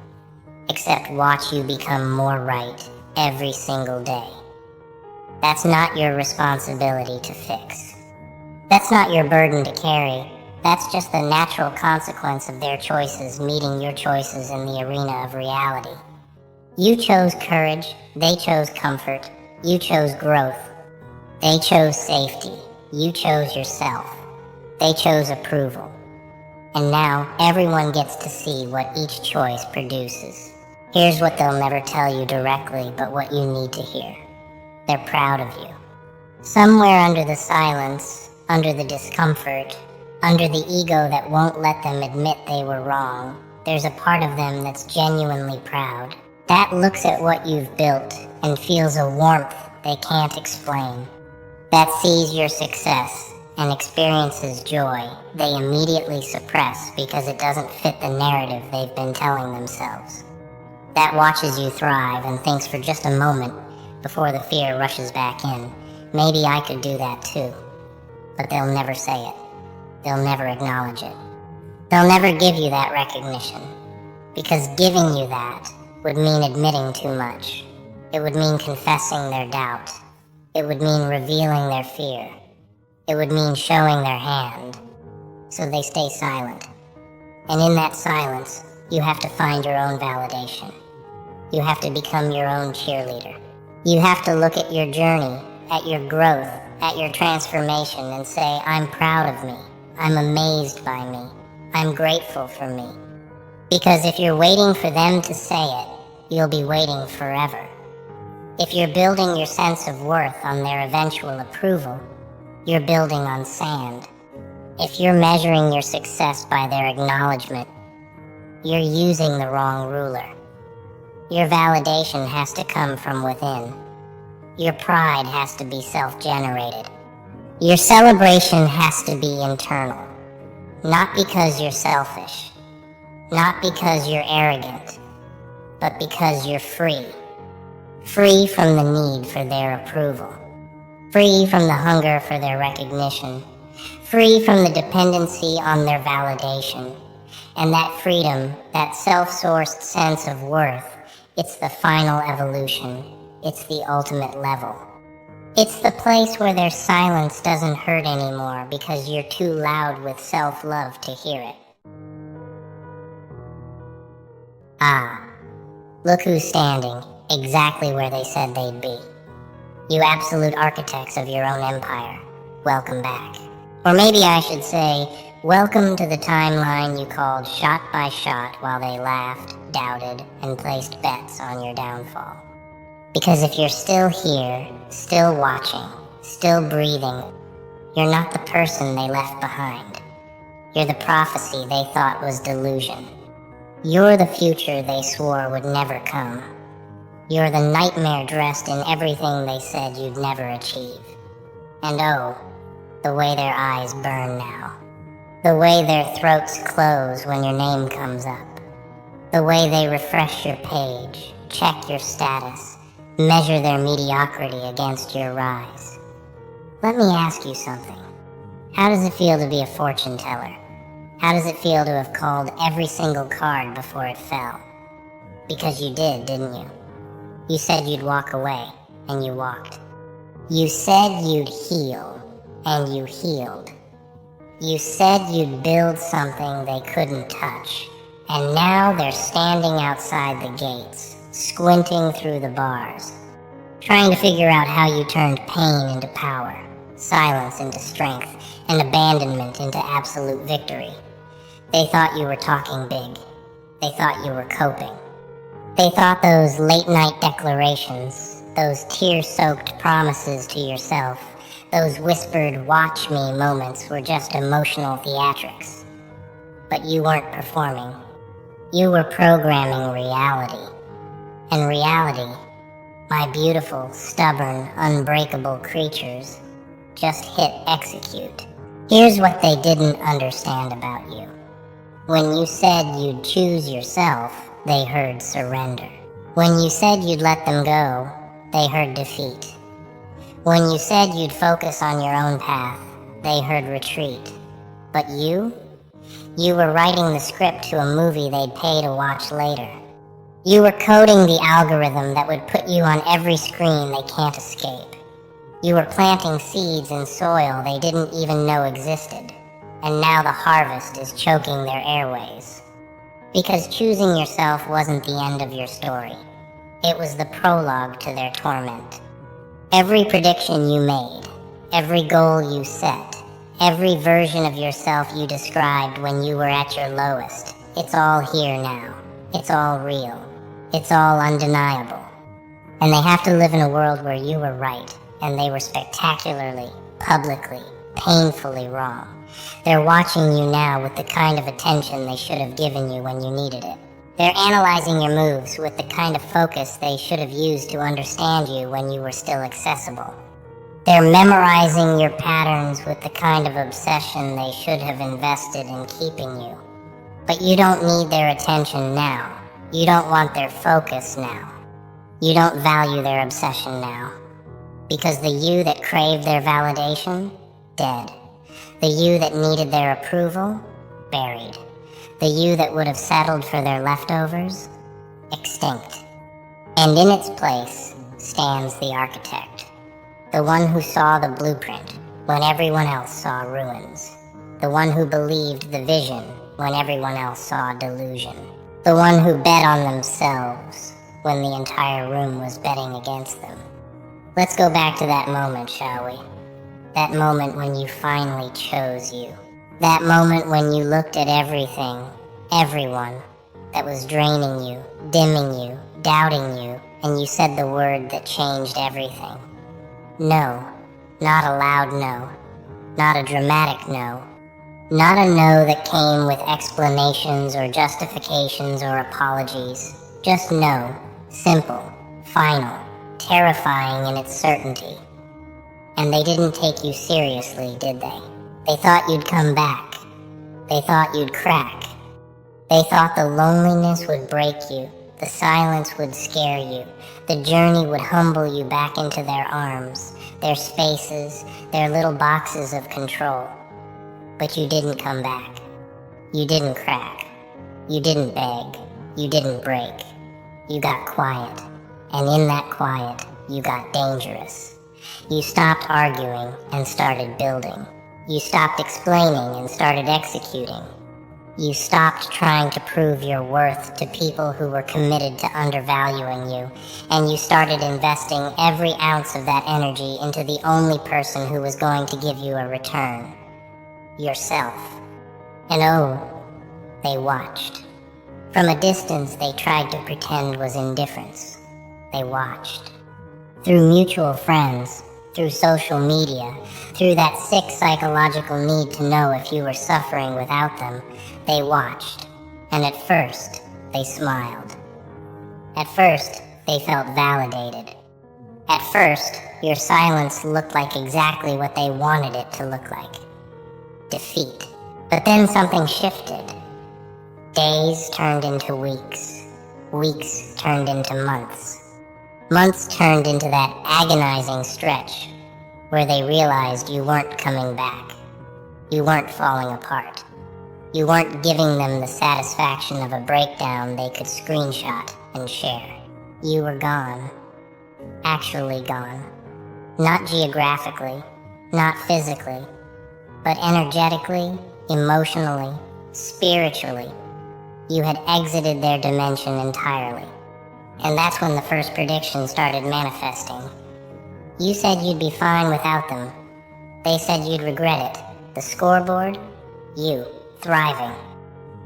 Speaker 1: except watch you become more right every single day. That's not your responsibility to fix. That's not your burden to carry. That's just the natural consequence of their choices meeting your choices in the arena of reality. You chose courage, they chose comfort, you chose growth. They chose safety, you chose yourself. They chose approval. And now everyone gets to see what each choice produces. Here's what they'll never tell you directly, but what you need to hear. They're proud of you. Somewhere under the silence, under the discomfort, under the ego that won't let them admit they were wrong, there's a part of them that's genuinely proud. That looks at what you've built and feels a warmth they can't explain. That sees your success and experiences joy they immediately suppress because it doesn't fit the narrative they've been telling themselves. That watches you thrive and thinks for just a moment before the fear rushes back in, maybe I could do that too. But they'll never say it. They'll never acknowledge it. They'll never give you that recognition, because giving you that would mean admitting too much. It would mean confessing their doubt. It would mean revealing their fear. It would mean showing their hand. So they stay silent. And in that silence, you have to find your own validation. You have to become your own cheerleader. You have to look at your journey, at your growth, at your transformation and say, I'm proud of me. I'm amazed by me. I'm grateful for me. Because if you're waiting for them to say it, you'll be waiting forever. If you're building your sense of worth on their eventual approval, you're building on sand. If you're measuring your success by their acknowledgement, you're using the wrong ruler. Your validation has to come from within. Your pride has to be self-generated. Your celebration has to be internal. Not because you're selfish. Not because you're arrogant. But because you're free. Free from the need for their approval. Free from the hunger for their recognition. Free from the dependency on their validation. And that freedom, that self-sourced sense of worth, it's the final evolution. It's the ultimate level. It's the place where their silence doesn't hurt anymore because you're too loud with self-love to hear it. Ah, look who's standing, exactly where they said they'd be. You absolute architects of your own empire, welcome back. Or maybe I should say, welcome to the timeline you called shot by shot while they laughed, doubted, and placed bets on your downfall. Because if you're still here, still watching, still breathing, you're not the person they left behind. You're the prophecy they thought was delusion. You're the future they swore would never come. You're the nightmare dressed in everything they said you'd never achieve. And oh, the way their eyes burn now. The way their throats close when your name comes up. The way they refresh your page, check your status, measure their mediocrity against your rise. Let me ask you something. How does it feel to be a fortune teller? How does it feel to have called every single card before it fell? Because you did, didn't you? You said you'd walk away, and you walked. You said you'd heal, and you healed. You said you'd build something they couldn't touch, and now they're standing outside the gates, squinting through the bars, trying to figure out how you turned pain into power, silence into strength, and abandonment into absolute victory. They thought you were talking big. They thought you were coping. They thought those late-night declarations, those tear-soaked promises to yourself, those whispered watch me moments were just emotional theatrics. But you weren't performing. You were programming reality. And reality, my beautiful, stubborn, unbreakable creatures, just hit execute. Here's what they didn't understand about you. When you said you'd choose yourself, they heard surrender. When you said you'd let them go, they heard defeat. When you said you'd focus on your own path, they heard retreat. But you were writing the script to a movie they'd pay to watch later. You were coding the algorithm that would put you on every screen they can't escape. You were planting seeds in soil they didn't even know existed, and now the harvest is choking their airways. Because choosing yourself wasn't the end of your story. It was the prologue to their torment. Every prediction you made, every goal you set, every version of yourself you described when you were at your lowest, it's all here now. It's all real. It's all undeniable. And they have to live in a world where you were right, and they were spectacularly, publicly, painfully wrong. They're watching you now with the kind of attention they should have given you when you needed it. They're analyzing your moves with the kind of focus they should have used to understand you when you were still accessible. They're memorizing your patterns with the kind of obsession they should have invested in keeping you. But you don't need their attention now. You don't want their focus now. You don't value their obsession now. Because the you that craved their validation, dead. The you that needed their approval, buried. The you that would have settled for their leftovers, extinct. And in its place stands the architect. The one who saw the blueprint when everyone else saw ruins. The one who believed the vision when everyone else saw delusion. The one who bet on themselves when the entire room was betting against them. Let's go back to that moment, shall we? That moment when you finally chose you. That moment when you looked at everything, everyone, that was draining you, dimming you, doubting you, and you said the word that changed everything. No. Not a loud no. Not a dramatic no. Not a no that came with explanations or justifications or apologies. Just no. Simple. Final. Terrifying in its certainty. And they didn't take you seriously, did they? They thought you'd come back. They thought you'd crack. They thought the loneliness would break you. The silence would scare you. The journey would humble you back into their arms, their spaces, their little boxes of control. But you didn't come back. You didn't crack. You didn't beg. You didn't break. You got quiet. And in that quiet, you got dangerous. You stopped arguing and started building. You stopped explaining and started executing. You stopped trying to prove your worth to people who were committed to undervaluing you, and you started investing every ounce of that energy into the only person who was going to give you a return. Yourself. And oh, they watched. From a distance, they tried to pretend was indifference. They watched. Through mutual friends, through social media, through that sick psychological need to know if you were suffering without them, they watched. And at first, they smiled. At first, they felt validated. At first, your silence looked like exactly what they wanted it to look like. Defeat. But then something shifted. Days turned into weeks. Weeks turned into months. Months turned into that agonizing stretch where they realized you weren't coming back. You weren't falling apart. You weren't giving them the satisfaction of a breakdown they could screenshot and share. You were gone. Actually gone. Not geographically, not physically, but energetically, emotionally, spiritually. You had exited their dimension entirely. And that's when the first prediction started manifesting. You said you'd be fine without them. They said you'd regret it. The scoreboard? You, thriving.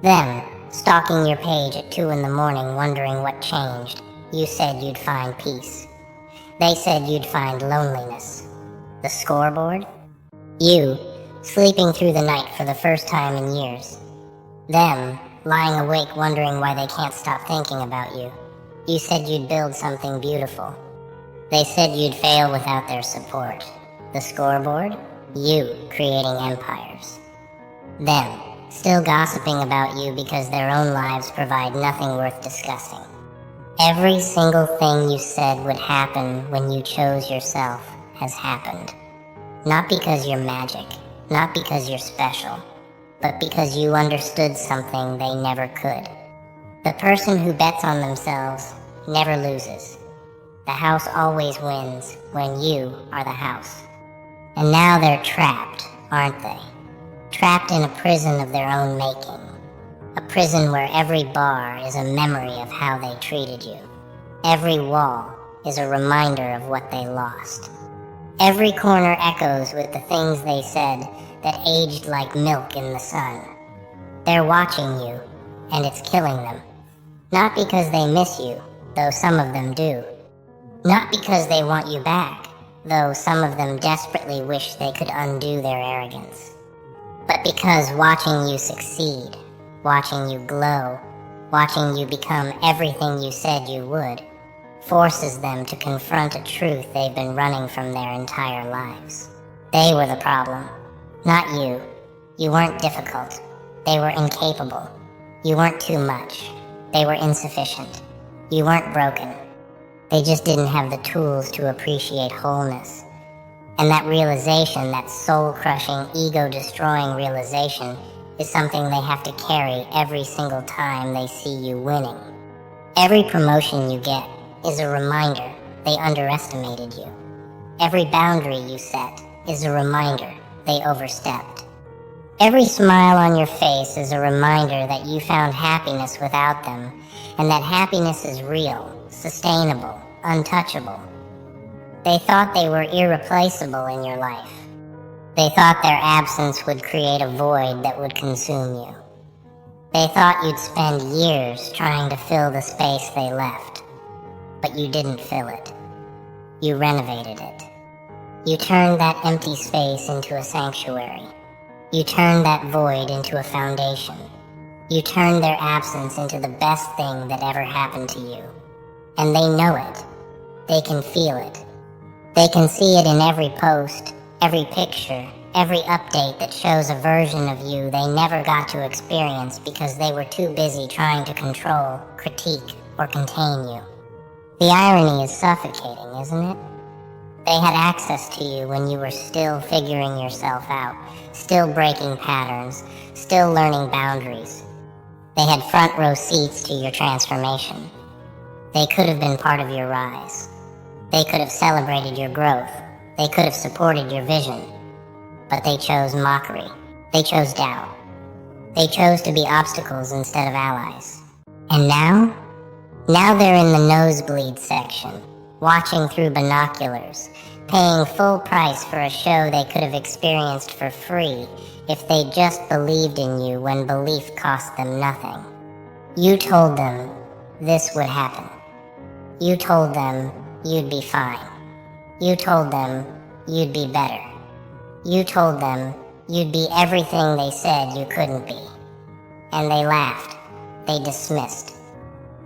Speaker 1: Them, stalking your page at 2 a.m. wondering what changed. You said you'd find peace. They said you'd find loneliness. The scoreboard? You, sleeping through the night for the first time in years. Them, lying awake wondering why they can't stop thinking about you. You said you'd build something beautiful. They said you'd fail without their support. The scoreboard? You creating empires. Them, still gossiping about you because their own lives provide nothing worth discussing. Every single thing you said would happen when you chose yourself has happened. Not because you're magic, not because you're special, but because you understood something they never could. The person who bets on themselves never loses. The house always wins when you are the house. And now they're trapped, aren't they? Trapped in a prison of their own making. A prison where every bar is a memory of how they treated you. Every wall is a reminder of what they lost. Every corner echoes with the things they said that aged like milk in the sun. They're watching you, and it's killing them. Not because they miss you, though some of them do. Not because they want you back, though some of them desperately wish they could undo their arrogance. But because watching you succeed, watching you glow, watching you become everything you said you would, forces them to confront a truth they've been running from their entire lives. They were the problem, not you. You weren't difficult. They were incapable. You weren't too much. They were insufficient. You weren't broken. They just didn't have the tools to appreciate wholeness. And that realization, that soul-crushing, ego-destroying realization, is something they have to carry every single time they see you winning. Every promotion you get is a reminder they underestimated you. Every boundary you set is a reminder they overstepped. Every smile on your face is a reminder that you found happiness without them, and that happiness is real, sustainable, untouchable. They thought they were irreplaceable in your life. They thought their absence would create a void that would consume you. They thought you'd spend years trying to fill the space they left. But you didn't fill it. You renovated it. You turned that empty space into a sanctuary. You turned that void into a foundation. You turned their absence into the best thing that ever happened to you. And they know it. They can feel it. They can see it in every post, every picture, every update that shows a version of you they never got to experience because they were too busy trying to control, critique, or contain you. The irony is suffocating, isn't it? They had access to you when you were still figuring yourself out, still breaking patterns, still learning boundaries. They had front row seats to your transformation. They could have been part of your rise. They could have celebrated your growth. They could have supported your vision. But they chose mockery. They chose doubt. They chose to be obstacles instead of allies. And now? Now they're in the nosebleed section, watching through binoculars, paying full price for a show they could have experienced for free if they just believed in you when belief cost them nothing. You told them this would happen. You told them you'd be fine. You told them you'd be better. You told them you'd be everything they said you couldn't be. And they laughed. They dismissed.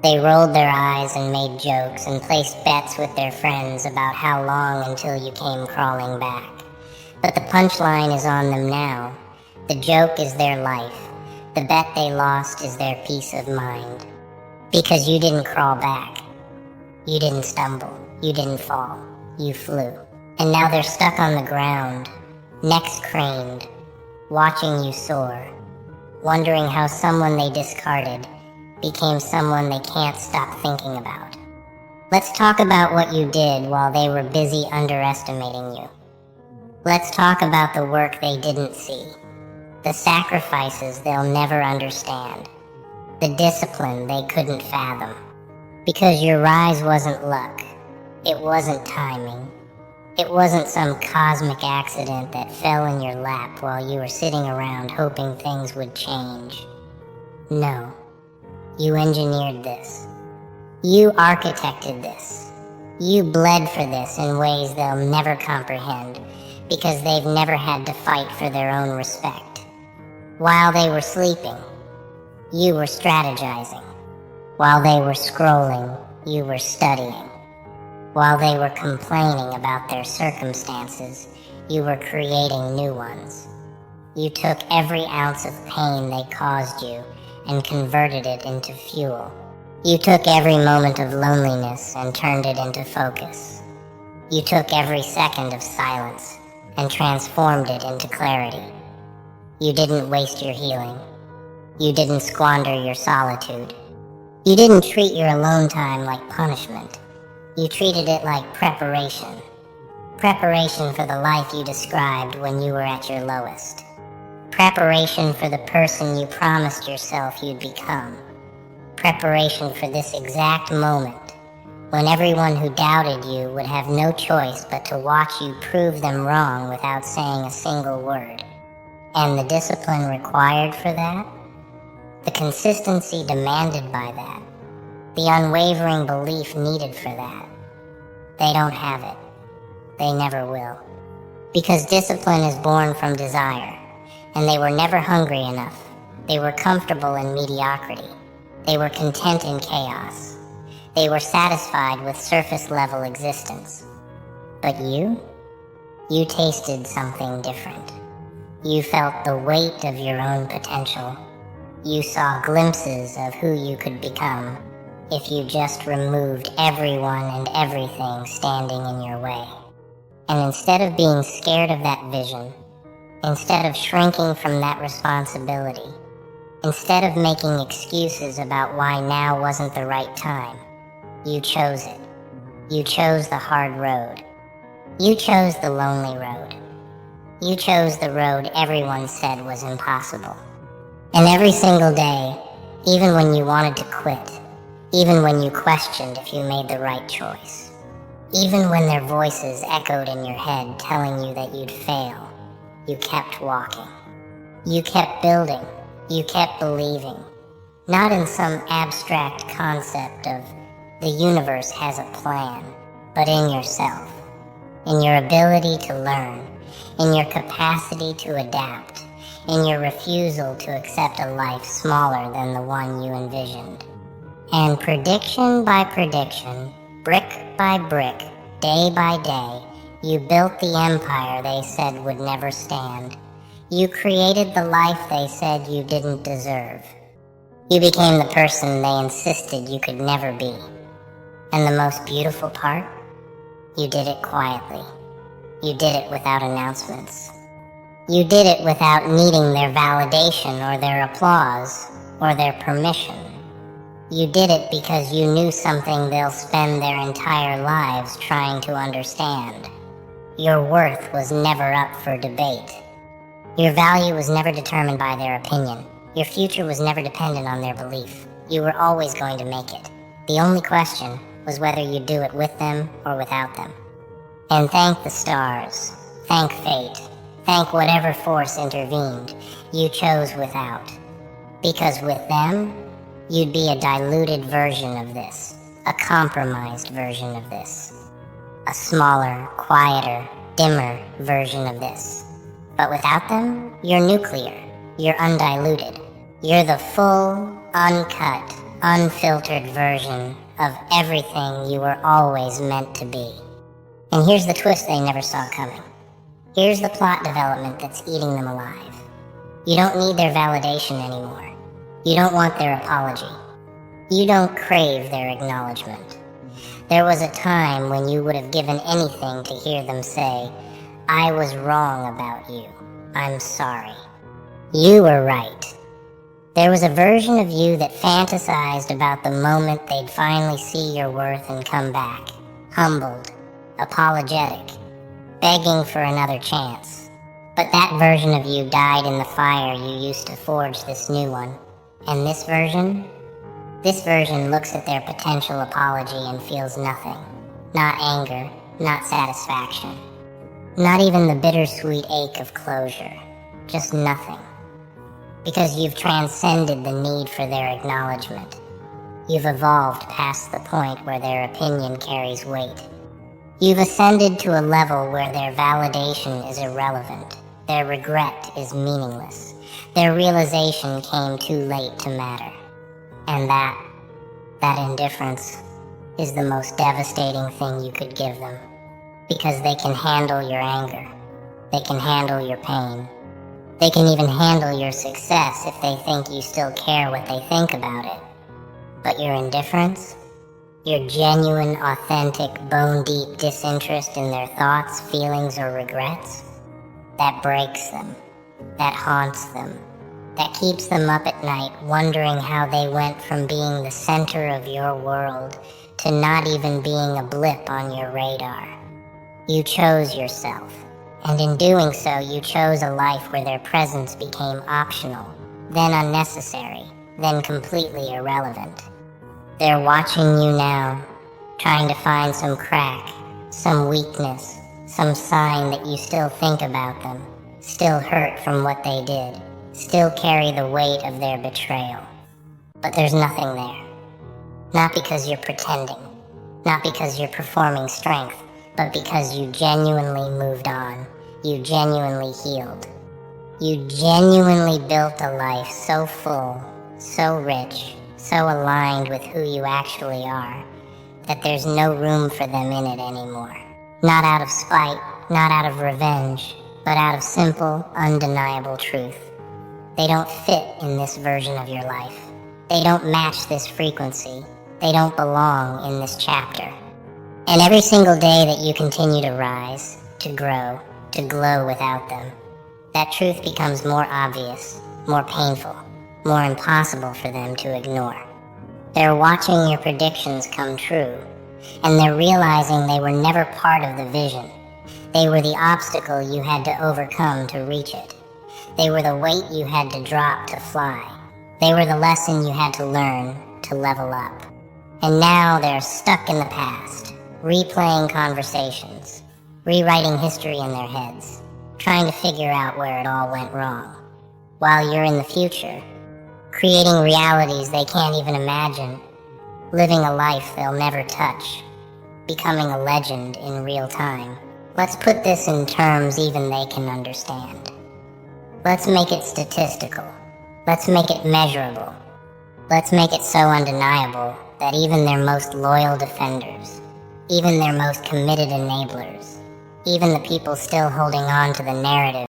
Speaker 1: They rolled their eyes and made jokes and placed bets with their friends about how long until you came crawling back. But the punchline is on them now. The joke is their life. The bet they lost is their peace of mind. Because you didn't crawl back. You didn't stumble. You didn't fall. You flew. And now they're stuck on the ground, necks craned, watching you soar, wondering how someone they discarded became someone they can't stop thinking about. Let's talk about what you did while they were busy underestimating you. Let's talk about the work they didn't see, the sacrifices they'll never understand, the discipline they couldn't fathom. Because your rise wasn't luck. It wasn't timing. It wasn't some cosmic accident that fell in your lap while you were sitting around hoping things would change. No. You engineered this. You architected this. You bled for this in ways they'll never comprehend because they've never had to fight for their own respect. While they were sleeping, you were strategizing. While they were scrolling, you were studying. While they were complaining about their circumstances, you were creating new ones. You took every ounce of pain they caused you and converted it into fuel. You took every moment of loneliness and turned it into focus. You took every second of silence and transformed it into clarity. You didn't waste your healing. You didn't squander your solitude. You didn't treat your alone time like punishment. You treated it like preparation. Preparation for the life you described when you were at your lowest. Preparation for the person you promised yourself you'd become. Preparation for this exact moment, when everyone who doubted you would have no choice but to watch you prove them wrong without saying a single word. And the discipline required for that? The consistency demanded by that? The unwavering belief needed for that? They don't have it. They never will. Because discipline is born from desire, and they were never hungry enough. They were comfortable in mediocrity. They were content in chaos. They were satisfied with surface-level existence. But you tasted something different. You felt the weight of your own potential. You saw glimpses of who you could become if you just removed everyone and everything standing in your way. And instead of being scared of that vision, instead of shrinking from that responsibility, instead of making excuses about why now wasn't the right time, you chose it. You chose the hard road. You chose the lonely road. You chose the road everyone said was impossible. And every single day, even when you wanted to quit, even when you questioned if you made the right choice, even when their voices echoed in your head telling you that you'd fail, you kept walking. You kept building. You kept believing. Not in some abstract concept of the universe has a plan, but in yourself, in your ability to learn, in your capacity to adapt, in your refusal to accept a life smaller than the one you envisioned. And prediction by prediction, brick by brick, day by day, you built the empire they said would never stand. You created the life they said you didn't deserve. You became the person they insisted you could never be. And the most beautiful part? You did it quietly. You did it without announcements. You did it without needing their validation or their applause or their permission. You did it because you knew something they'll spend their entire lives trying to understand. Your worth was never up for debate. Your value was never determined by their opinion. Your future was never dependent on their belief. You were always going to make it. The only question was whether you'd do it with them or without them. And thank the stars, thank fate, thank whatever force intervened, you chose without. Because with them, you'd be a diluted version of this, a compromised version of this, a smaller, quieter, dimmer version of this. But without them, you're nuclear, you're undiluted. You're the full, uncut, unfiltered version of everything you were always meant to be. And here's the twist they never saw coming. Here's the plot development that's eating them alive. You don't need their validation anymore. You don't want their apology. You don't crave their acknowledgement. There was a time when you would have given anything to hear them say, "I was wrong about you. I'm sorry." You were right. There was a version of you that fantasized about the moment they'd finally see your worth and come back, humbled, apologetic, begging for another chance. But that version of you died in the fire you used to forge this new one. And this version looks at their potential apology and feels nothing. Not anger, not satisfaction. Not even the bittersweet ache of closure. Just nothing. Because you've transcended the need for their acknowledgement. You've evolved past the point where their opinion carries weight. You've ascended to a level where their validation is irrelevant. Their regret is meaningless. Their realization came too late to matter. And that indifference, is the most devastating thing you could give them, because they can handle your anger, they can handle your pain, they can even handle your success if they think you still care what they think about it. But your indifference, your genuine, authentic, bone-deep disinterest in their thoughts, feelings, or regrets, that breaks them, that haunts them, that keeps them up at night wondering how they went from being the center of your world to not even being a blip on your radar. You chose yourself, and in doing so you chose a life where their presence became optional, then unnecessary, then completely irrelevant. They're watching you now, trying to find some crack, some weakness, some sign that you still think about them, still hurt from what they did, still carry the weight of their betrayal. But there's nothing there. Not because you're pretending, not because you're performing strength, but because you genuinely moved on, you genuinely healed. You genuinely built a life so full, so rich, so aligned with who you actually are, that there's no room for them in it anymore. Not out of spite, not out of revenge, but out of simple, undeniable truth. They don't fit in this version of your life. They don't match this frequency. They don't belong in this chapter. And every single day that you continue to rise, to grow, to glow without them, that truth becomes more obvious, more painful, more impossible for them to ignore. They're watching your predictions come true, and they're realizing they were never part of the vision. They were the obstacle you had to overcome to reach it. They were the weight you had to drop to fly. They were the lesson you had to learn to level up. And now they're stuck in the past, replaying conversations, rewriting history in their heads, trying to figure out where it all went wrong, while you're in the future, creating realities they can't even imagine, living a life they'll never touch, becoming a legend in real time. Let's put this in terms even they can understand. Let's make it statistical. Let's make it measurable. Let's make it so undeniable that even their most loyal defenders, even their most committed enablers, even the people still holding on to the narrative